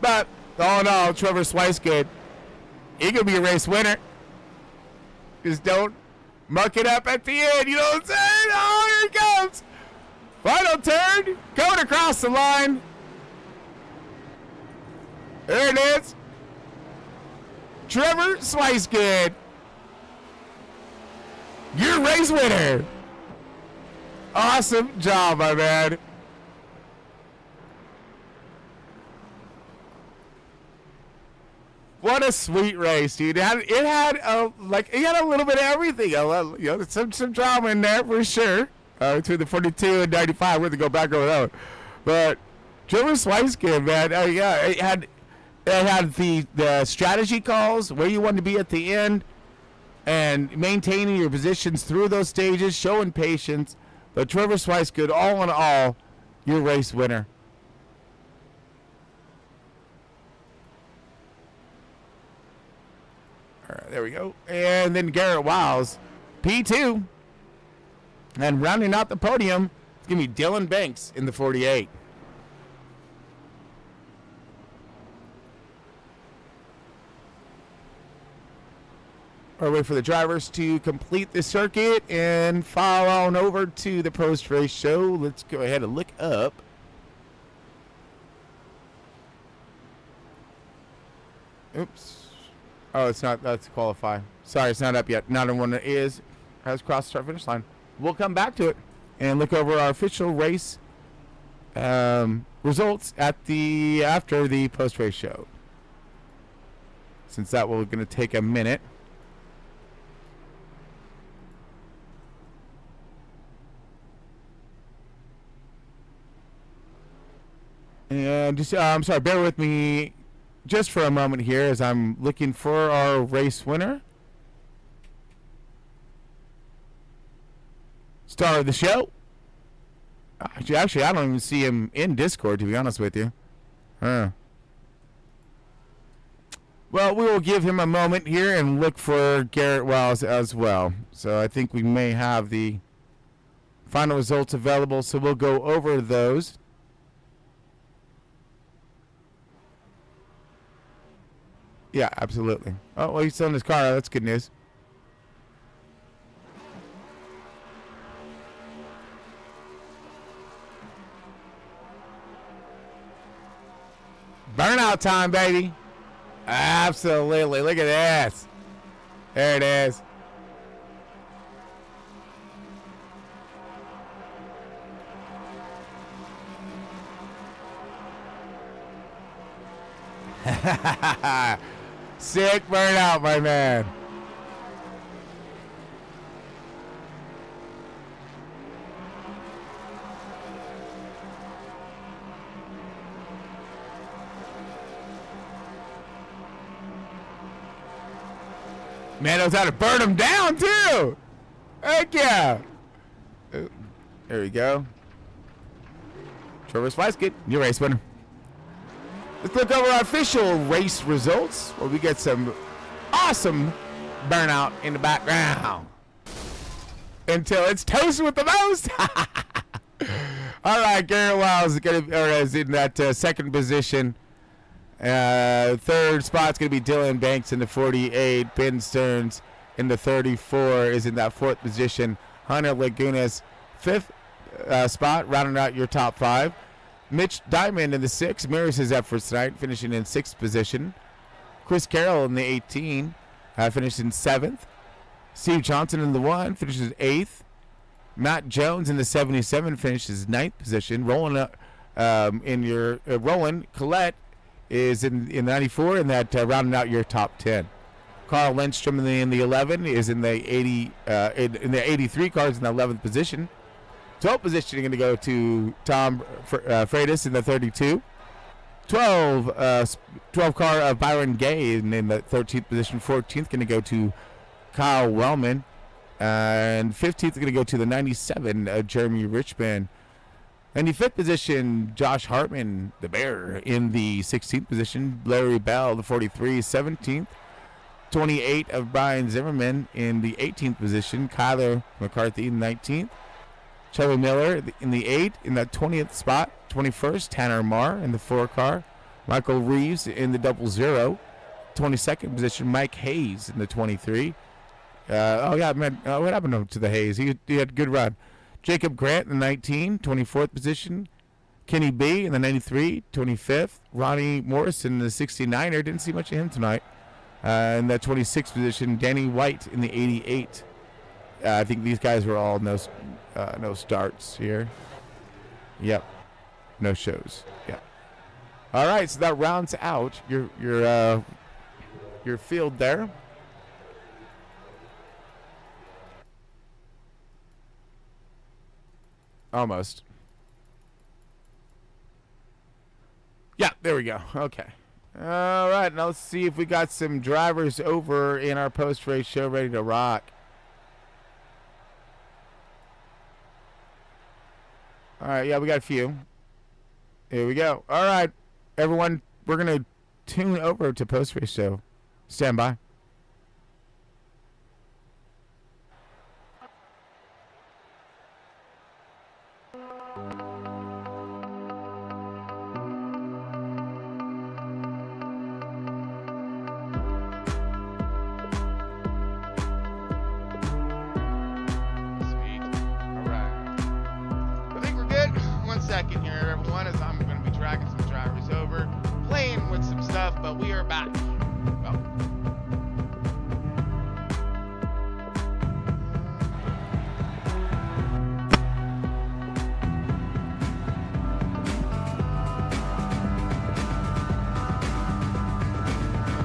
But all in all, Trevor Swicegood, he could be a race winner. Just don't muck it up at the end. You know what I'm saying? Oh, here he comes. Final turn, going across the line. There it is. Trevor Swicegood, your race winner. Awesome job, my man. What a sweet race, dude. It had a little bit of everything. Some drama in there for sure. Between the 42 and 95, we're going to go back over that one. But Trevor Swicegood, man, it had the strategy calls, where you wanted to be at the end, and maintaining your positions through those stages, showing patience. But Trevor Swicegood, all in all, your race winner. All right, there we go. And then Garrett Wiles, P2. And rounding out the podium, it's going to be Dylan Banks in the 48. Or wait for the drivers to complete the circuit and file on over to the post-race show. Let's go ahead and look up. Oops. Oh, it's not. That's qualify. Sorry, it's not up yet. Not everyone has crossed the start-finish line. We'll come back to it and look over our official race results after the post-race show. Since that will going to take a minute. And just, I'm sorry, bear with me just for a moment here as I'm looking for our race winner. Star of the show. Actually, I don't even see him in Discord, to be honest with you. Well, we will give him a moment here and look for Garrett Wiles as well. So I think we may have the final results available, so we'll go over those. Yeah, absolutely. Oh, well, he's still in his car. That's good news. Burnout time, baby. Absolutely. Look at this. There it is. Sick burnout, my man. Man knows how to burn them down, too. Heck yeah. There we go. Trevor Swicegood, your race winner. Let's look over our official race results where we get some awesome burnout in the background. Until it's toast with the most. All right, Garrett Wiles is in that second position. Third spot's going to be Dylan Banks in the 48. Ben Stearns in the 34 is in that 4th position. Hunter Lagunas, 5th spot, rounding out your top 5. Mitch Diamond in the 6 mirrors his efforts tonight, finishing in 6th position. Chris Carroll in the 18 finished in 7th. Steve Johnson in the 1 finishes 8th. Matt Jones in the 77 finishes 9th position. Roland Collette is in 94, and that rounding out your top 10. Carl Lindstrom in the 11 is in the 83 cars in the 11th position. 12th position is going to go to Tom Freitas in the 32. 12 car of Byron Gay in the 13th position. 14th going to go to Kyle Wellman. And 15th going to go to the 97, Jeremy Richmond. 95th position, Josh Hartman, the Bear, in the 16th position. Larry Bell, the 43, 17th. 28 of Brian Zimmerman in the 18th position. Kyler McCarthy in the 19th. Chubby Miller in the 8th in the 20th spot. 21st, Tanner Marr in the 4 car. Michael Reeves in the 00. 22nd position, Mike Hayes in the 23. What happened to the Hayes? He had a good run. Jacob Grant in the 19, 24th position. Kenny B in the 93, 25th. Ronnie Morrison in the 69er. Didn't see much of him tonight. In the 26th position, Danny White in the 88. I think these guys were all no starts here. Yep. No shows. Yeah. All right, so that rounds out your field there. Almost. Yeah, there we go. Okay. All right, now let's see if we got some drivers over in our post-race show ready to rock. All right, yeah, we got a few. Here we go. All right, everyone, we're going to tune over to post-race show. Stand by. Second here, everyone, as I'm going to be dragging some drivers over, playing with some stuff, but we are back.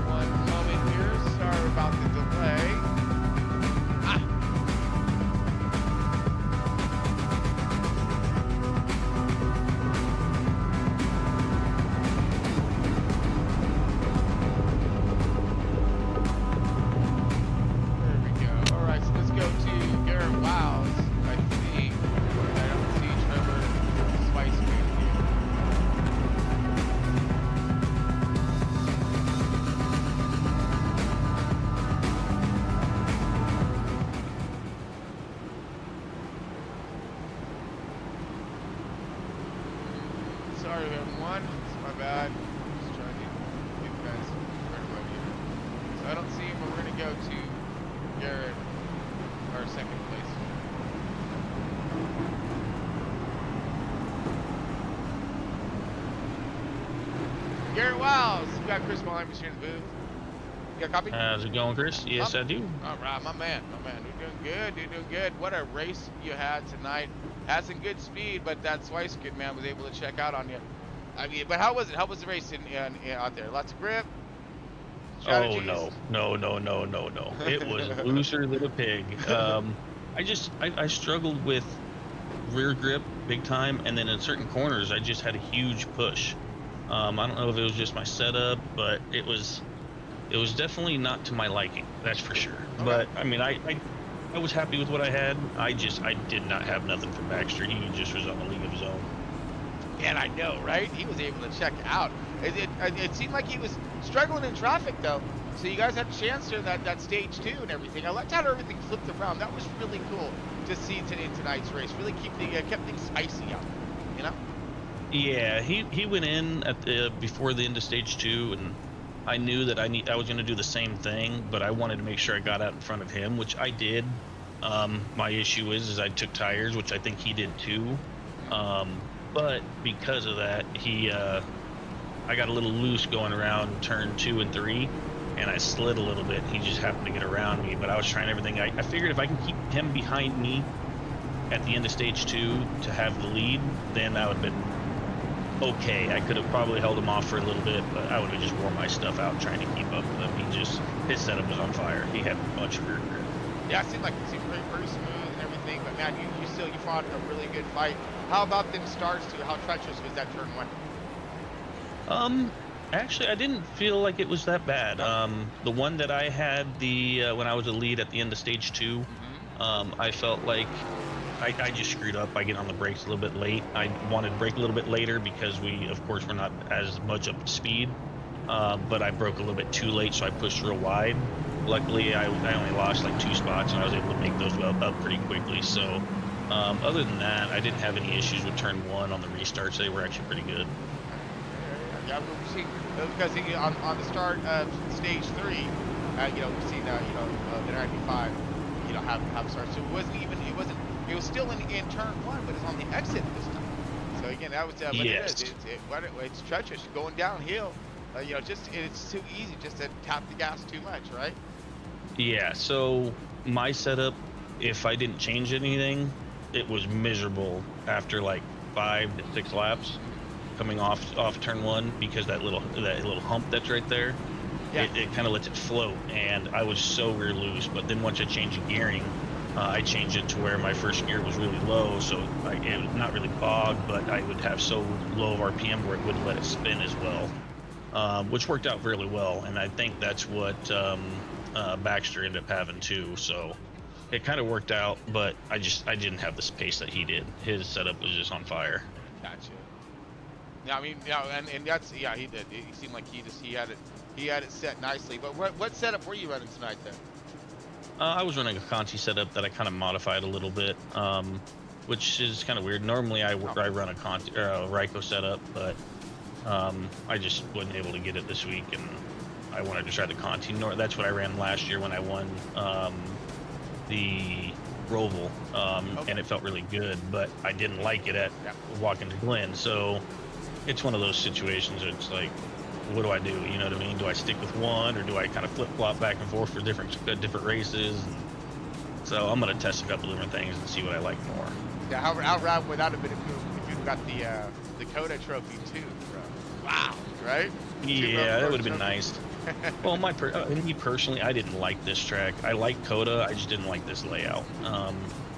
One moment here. Sorry about the delay. Sorry, everyone. It's my bad. Just trying to get you guys right away here. So I don't see him, but we're going to go to Garrett, our second place. Garrett Wiles. We got Chris behind us here in the booth. You got a copy? How's it going, Chris? Yes, I do. All right, my man. You're doing good. You're doing good. What a race you had tonight. Had some good speed, but that Swice-Kid man was able to check out on you. I mean, but how was it? How was the race out there? Lots of grip? Strategies? Oh, no. It was looser than a pig. I struggled with rear grip big time, and then in certain corners, I just had a huge push. I don't know if it was just my setup, but it was definitely not to my liking, that's for sure. Okay. But I mean, I was happy with what I had. I did not have nothing for Baxter. He just was on a league of his own. And I know, right? He was able to check out. It seemed like he was struggling in traffic, though. So you guys had a chance during that stage 2 and everything. I liked how everything flipped around. That was really cool to see in tonight's race. Really kept things spicy out, you know? Yeah, he went in at the before the end of stage 2, and I knew that I was going to do the same thing, but I wanted to make sure I got out in front of him, which I did. My issue is I took tires, which I think he did too. But because of that, I got a little loose going around turn 2 and 3, and I slid a little bit. He just happened to get around me, but I was trying everything. I figured if I can keep him behind me at the end of stage 2 to have the lead, then that would have been okay. I could have probably held him off for a little bit, but I would have just wore my stuff out trying to keep up with him. His setup was on fire. He had a bunch of rear grip. Yeah, it seemed pretty smooth and everything, but man, you fought a really good fight. How about them starts too? How treacherous was that turn 1? Actually, I didn't feel like it was that bad. The one that I had when I was a lead at the end of stage 2, I felt like I just screwed up by getting on the brakes a little bit late. I wanted to brake a little bit later because we, of course, were not as much up to speed. But I broke a little bit too late, so I pushed real wide. Luckily, I only lost like 2 spots, and I was able to make those up pretty quickly. So, other than that, I didn't have any issues with turn 1 on the restarts. They were actually pretty good. Yeah, we've seen because on the start of stage 3, we've seen the 95, have started. So it was still in turn 1, but it's on the exit this time. So again, that was yes. It's treacherous going downhill. It's too easy just to tap the gas too much, right? Yeah. So my setup, if I didn't change anything, it was miserable after like 5 to 6 laps coming off turn 1, because that little hump that's right there, it kind of lets it float, and I was so rear loose. But then once I changed the gearing, I changed it to where my first gear was really low, so it was not really bogged, but I would have so low of RPM where it wouldn't let it spin as well, which worked out really well. And I think that's what Baxter ended up having too. So it kind of worked out, but I didn't have the pace that he did. His setup was just on fire. Gotcha. Yeah, I mean, and that's he did. It seemed like he had it set nicely. But what setup were you running tonight then? I was running a Conti setup that I kind of modified a little bit, which is kind of weird. Normally I run a Conti or a Ryko setup, but I just wasn't able to get it this week, and I wanted to try the Conti. That's what I ran last year when I won the Roval, and it felt really good, but I didn't like it at walking to Glen. So it's one of those situations where it's like, what do I do? You know what I mean? Do I stick with one, or do I kind of flip-flop back and forth for different races? So I'm going to test a couple different things and see what I like more. Yeah, how rad would that have been if you got the COTA trophy too, bro? Wow, right? Yeah, that would have been nice. Well, me personally, I didn't like this track. I like COTA, I just didn't like this layout.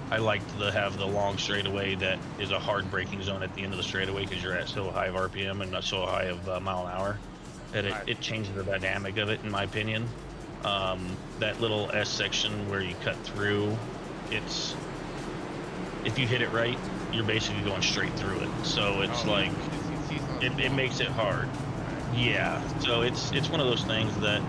I liked to have the long straightaway that is a hard braking zone at the end of the straightaway, because you're at so high of RPM and not so high of mile an hour. That it changes the dynamic of it, in my opinion. That little S section where you cut through, if you hit it right, you're basically going straight through it. So it's it makes it hard. Yeah. So it's one of those things that,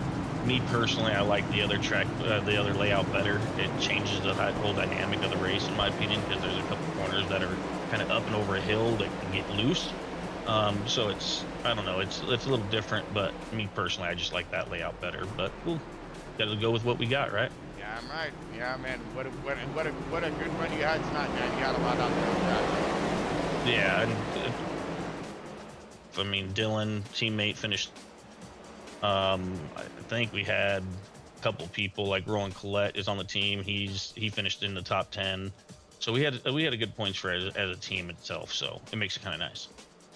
me personally, I like the other track, the other layout better. It changes the whole dynamic of the race, in my opinion, because there's a couple corners that are kind of up and over a hill that can get loose. So I don't know, it's a little different, but me personally, I just like that layout better. But we'll gotta go with what we got, right? Yeah, I'm right. Yeah, man. What a good run you had tonight, man. You got a lot out there. Yeah, I mean, Dylan, teammate, finished. I think we had a couple people like Roland Collette is on the team. He finished in the top 10. So we had a good points for as a team itself. So it makes it kind of nice.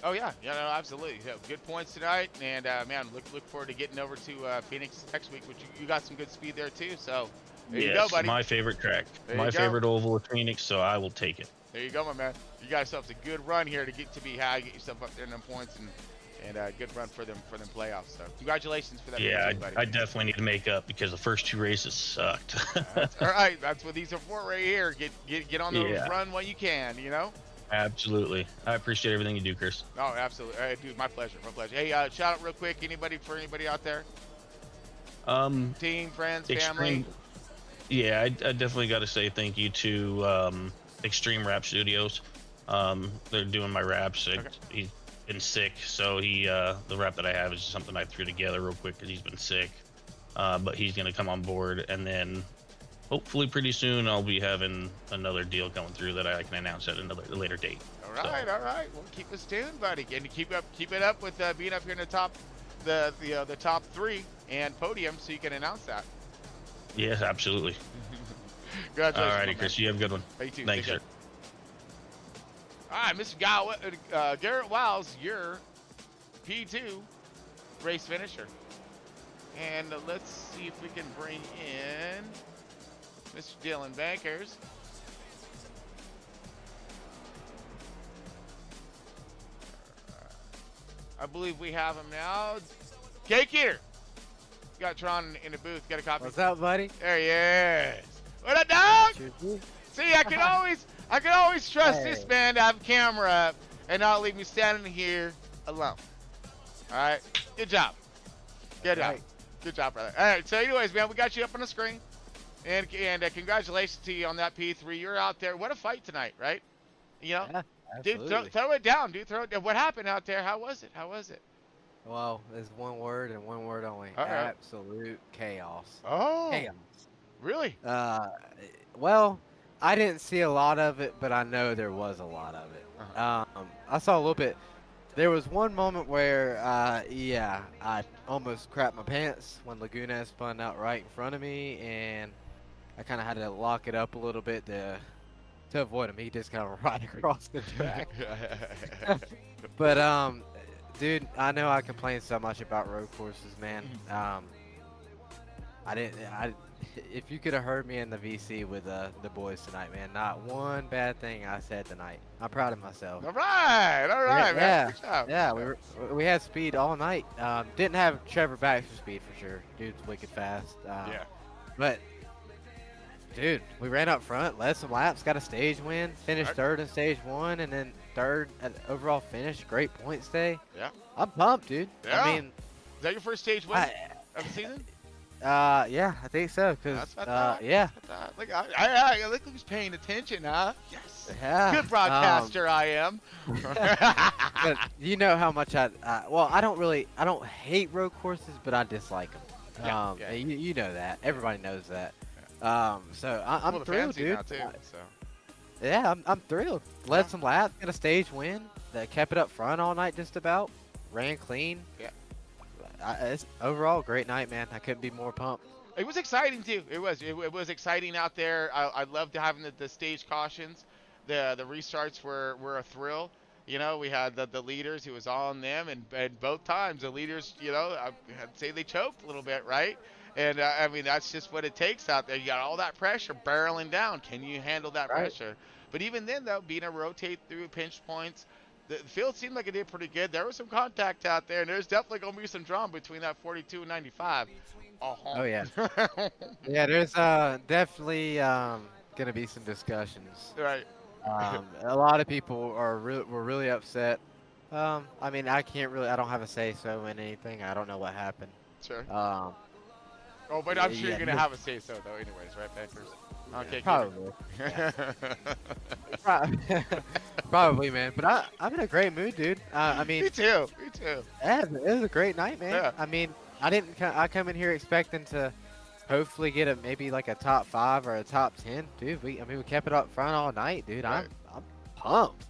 Oh yeah, no, absolutely. Yeah, good points tonight, and man, look forward to getting over to Phoenix next week. Which you got some good speed there too. So there you go, buddy. My favorite track, my favorite oval of Phoenix. So I will take it. There you go, my man. You got yourself a good run here to get to be high, get yourself up there in them points, and a good run for them playoffs. So congratulations for that. Yeah, I definitely need to make up, because the first 2 races sucked. That's all right. That's what these are for right here. Get on the run when you can, you know. Absolutely. I appreciate everything you do, Chris. Oh, absolutely. Dude, my pleasure. Hey, shout out real quick. Anybody out there? Team, friends, family. Yeah, I definitely got to say thank you to Extreme Rap Studios. They're doing my raps. been sick, so he the wrap that I have is just something I threw together real quick because he's been sick. But he's gonna come on board, and then hopefully pretty soon I'll be having another deal coming through that I can announce at a later date. All right. Well, keep us tuned, buddy, and keep it up with being up here in the top, the top 3 and podium, so you can announce that. Yes, absolutely. Congratulations. All righty, Chris. You have a good one. You too. Thanks, sir. All right, Mr. Garrett Wiles, your P2 race finisher. And let's see if we can bring in Mr. Dylan Bankers. I believe we have him now. Cake Eater. Got Tron in the booth. Got a copy. What's up, buddy? There he is. What up, dog? See, I can always trust this man to have a camera up and not leave me standing here alone. All right. Good job. Good job. Good job, brother. All right. So, anyways, man, we got you up on the screen, and congratulations to you on that P3. You're out there. What a fight tonight, right? You know, Yeah, dude, throw it down, dude. Throw it down. What happened out there? How was it? Well, there's one word and one word only. All right. Absolute chaos. Oh. Chaos. Really? Well, I didn't see a lot of it, but I know there was a lot of it. I saw a little bit. There was one moment where, I almost crapped my pants when Laguna spun out right in front of me, and I kind of had to lock it up a little bit to avoid him. He just kind of right across the track. But dude, I know I complain so much about road courses, man. If you could have heard me in the VC with the boys tonight, man, not one bad thing I said tonight. I'm proud of myself. All right, man. Yeah, Good job. yeah. We had speed all night. Didn't have Trevor Baxter speed for sure. Dude's wicked fast. Yeah. But dude, we ran up front, led some laps, got a stage win, finished third in stage 1, and then third at overall finish. Great points day. Yeah. I'm pumped, dude. Yeah. I mean, is that your first stage win of the season? Yeah, I think so. Yeah. Look, I look who's paying attention, huh? Yes. Yeah. Good broadcaster, I am. But you know how much I don't hate road courses, but I dislike them. You know that. Everybody knows that. So I'm thrilled, dude. Now too, so. Yeah, I'm thrilled. Led some laps, got a stage win. That kept it up front all night, just about. Ran clean. Yeah. It's overall great night, man. I couldn't be more pumped. It was exciting too. It was exciting out there. I loved having the stage cautions. The restarts were a thrill. You know, we had the leaders who was on them, and both times the leaders, you know, I'd say they choked a little bit, right? And I mean, that's just what it takes out there. You got all that pressure barreling down. Can you handle that pressure? But even then, though, being able to rotate through pinch points, the field seemed like it did pretty good. There was some contact out there, and there's definitely going to be some drama between that 42 and 95. Oh, yeah. Yeah, there's definitely going to be some discussions. Right. A lot of people were really upset. I mean, I don't have a say-so in anything. I don't know what happened. Sure. But I'm sure you're going to have a say-so, though, anyways, right, Bankers? Okay, probably. Probably, man. But I'm in a great mood, dude. I mean, me too. Yeah, it was a great night, man. Yeah. I mean, I come in here expecting to hopefully get maybe like a top 5 or a top 10, dude. We kept it up front all night, dude. Right. I'm pumped.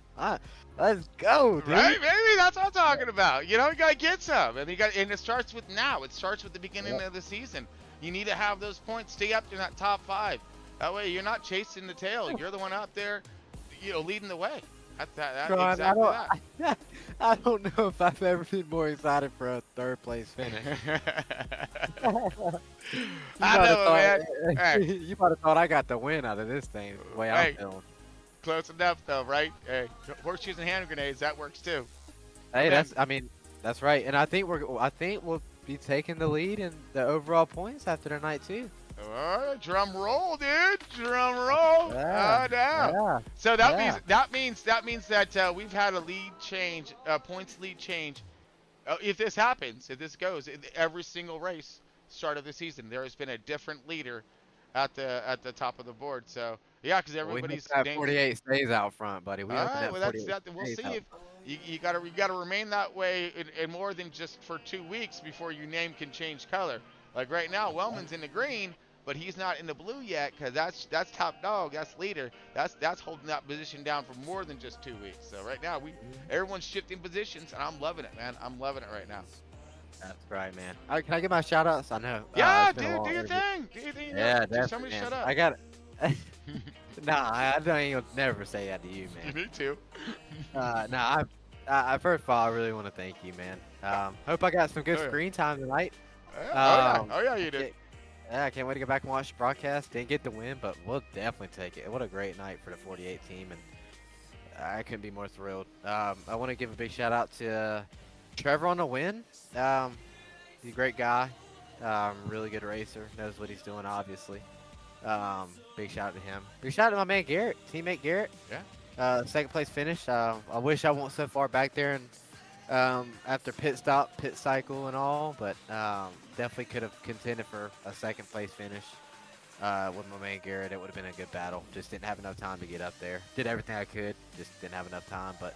Let's go, dude. Right, maybe that's what I'm talking about. You know, you gotta get some, and it starts with now. It starts with the beginning of the season. You need to have those points, stay up in that top 5. That way, you're not chasing the tail. You're the one out there, you know, leading the way. That's exactly that. I don't know if I've ever been more excited for a third place finish. I know, man. Hey. You might have thought I got the win out of this thing. The way I'm feeling. Close enough, though, right? Hey, horseshoes and hand grenades, that works too. Hey, that's right. And I think we'll be taking the lead in the overall points after the night too. Drum roll, dude! Drum roll! Yeah, yeah. So that means that we've had a lead change, points lead change. If this happens, if this goes, in every single race start of the season, there has been a different leader at the top of the board. So yeah, because everybody's we 48 stays out front, buddy. We we'll see You gotta remain that way in more than just for 2 weeks before your name can change color. Like right now, Wellman's in the green, but he's not in the blue yet because that's top dog, that's leader, that's holding that position down for more than just 2 weeks. So right now everyone's shifting positions, and I'm loving it, man. I'm loving it right now. That's right, man. All right, can I get my shout outs? I know. Yeah, it's been a dude, long do your interview. thing. Do your thing. Yeah, Just definitely, somebody man. shut up. I got it. Nah, I don't even never say that to you, man. Me too. Nah, first of all, I really want to thank you, man. Hope I got some good screen time tonight. Oh yeah, you did. Yeah, I can't wait to get back and watch the broadcast. Didn't get the win, but we'll definitely take it. What a great night for the 48 team, and I couldn't be more thrilled. I want to give a big shout out to Trevor on the win. He's a great guy, really good racer, knows what he's doing, obviously. Big shout out to him. Big shout out to my man Garrett, teammate Garrett. Yeah. Second place finish. I wish I went so far back there and after pit stop, pit cycle, and all, but definitely could have contended for a second place finish with my man Garrett. It would have been a good battle. Just didn't have enough time to get up there. Did everything I could, just didn't have enough time. But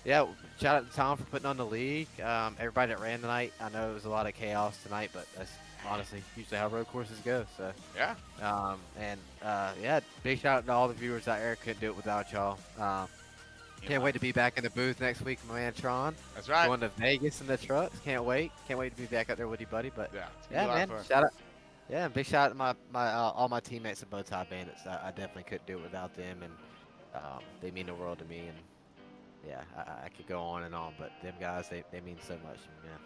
yeah, shout out to Tom for putting on the league. Everybody that ran tonight. I know it was a lot of chaos tonight, but that's honestly usually how road courses go. So yeah. Yeah, big shout out to all the viewers out there. Couldn't do it without y'all. Can't wait to be back in the booth next week, my man Tron. That's right. Going to Vegas in the trucks. Can't wait. Can't wait to be back up there with you, buddy. But yeah, man, shout out. Yeah, big shout out to my all my teammates at Bowtie Bandits. I definitely couldn't do it without them, and they mean the world to me. And yeah, I could go on and on, but them guys, they mean so much to me, man.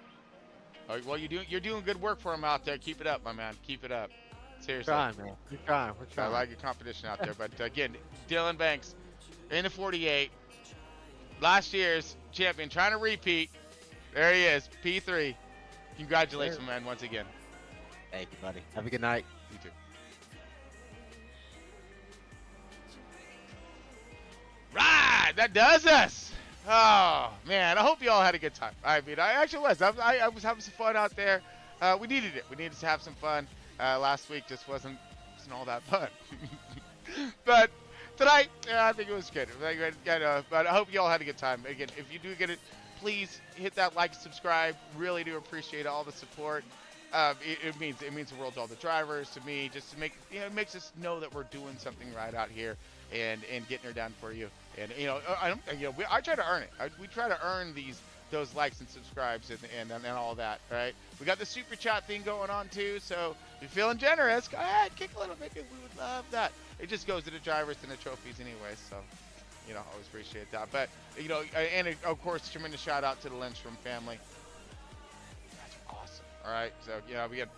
Oh, well, you're doing good work for them out there. Keep it up, my man. Keep it up. Seriously. We're trying, man. We're trying. I like your competition out there. But again, Dylan Banks in the 48. Last year's champion, trying to repeat. There he is, P3. Congratulations, man, once again. Thank you, buddy. Have a good night. You too. Right, that does us. Oh, man, I hope you all had a good time. I mean, I actually was. I was having some fun out there. We needed it. We needed to have some fun. Last week just wasn't all that fun. But tonight, I think it was good. But I hope you all had a good time. Again, if you do get it, please hit that like, subscribe. Really do appreciate all the support. It means the world to all the drivers, to me, just to make it makes us know that we're doing something right out here and getting her done for you. And I try to earn it. We try to earn those likes and subscribes and all that. Right? We got the super chat thing going on too. So if you're feeling generous, go ahead, kick a little bit. We would love that. It just goes to the drivers and the trophies anyway. So always appreciate that. But and of course, tremendous shout out to the Lindstrom family. That's awesome. All right, so we got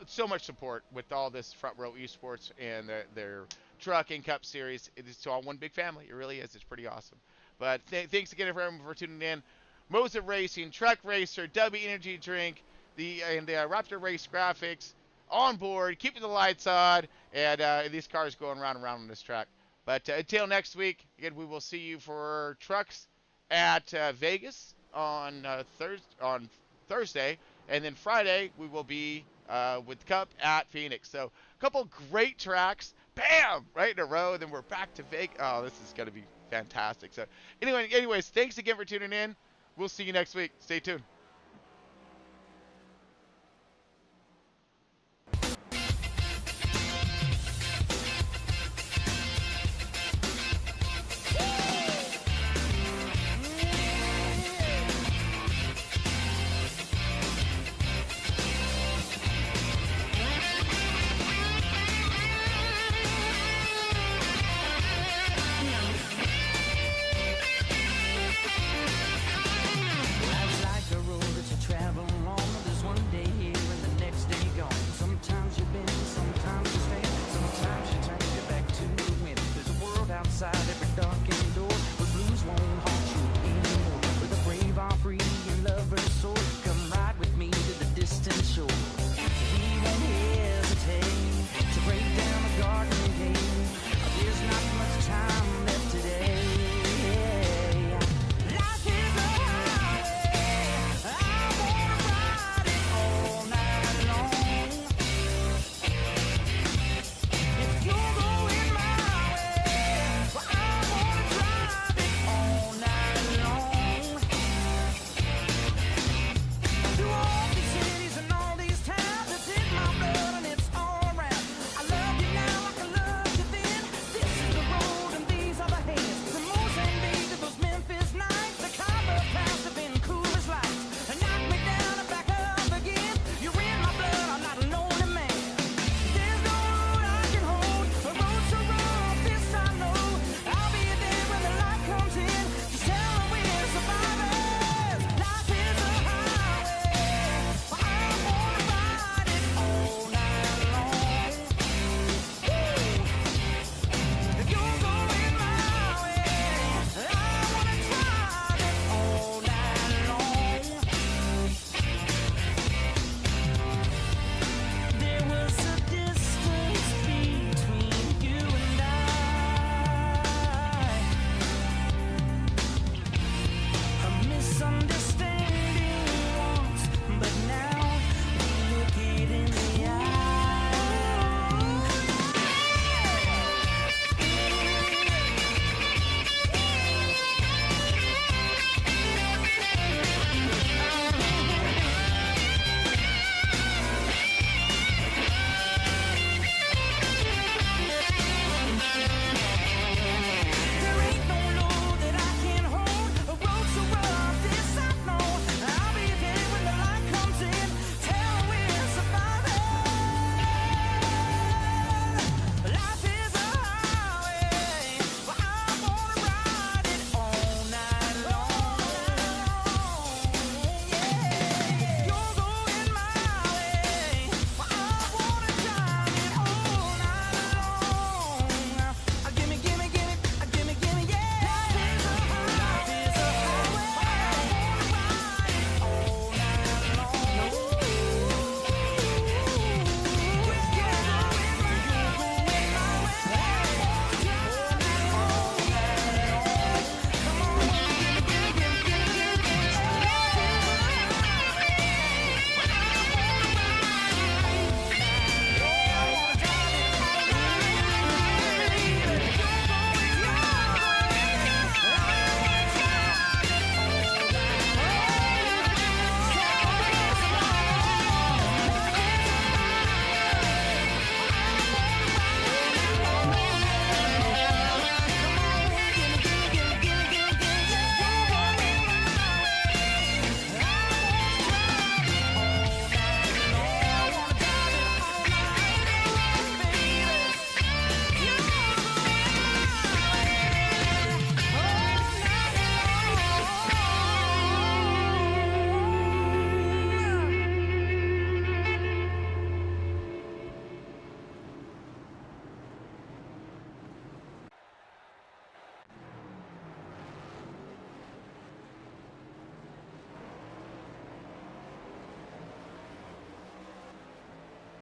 so much support with all this Front Row Esports and their truck and cup series. It's all one big family. It really is. It's pretty awesome. But thanks again everyone for tuning in. Moza Racing, Truck Racer, W Energy Drink, the Raptor Race Graphics on board, keeping the lights on, and these cars going round and round on this track. But until next week, again, we will see you for trucks at Vegas on Thursday, and then Friday we will be with Cup at Phoenix. So a couple great tracks, bam, right in a row. Then we're back to Vegas. Oh, this is gonna be fantastic. So anyways, thanks again for tuning in. We'll see you next week. Stay tuned.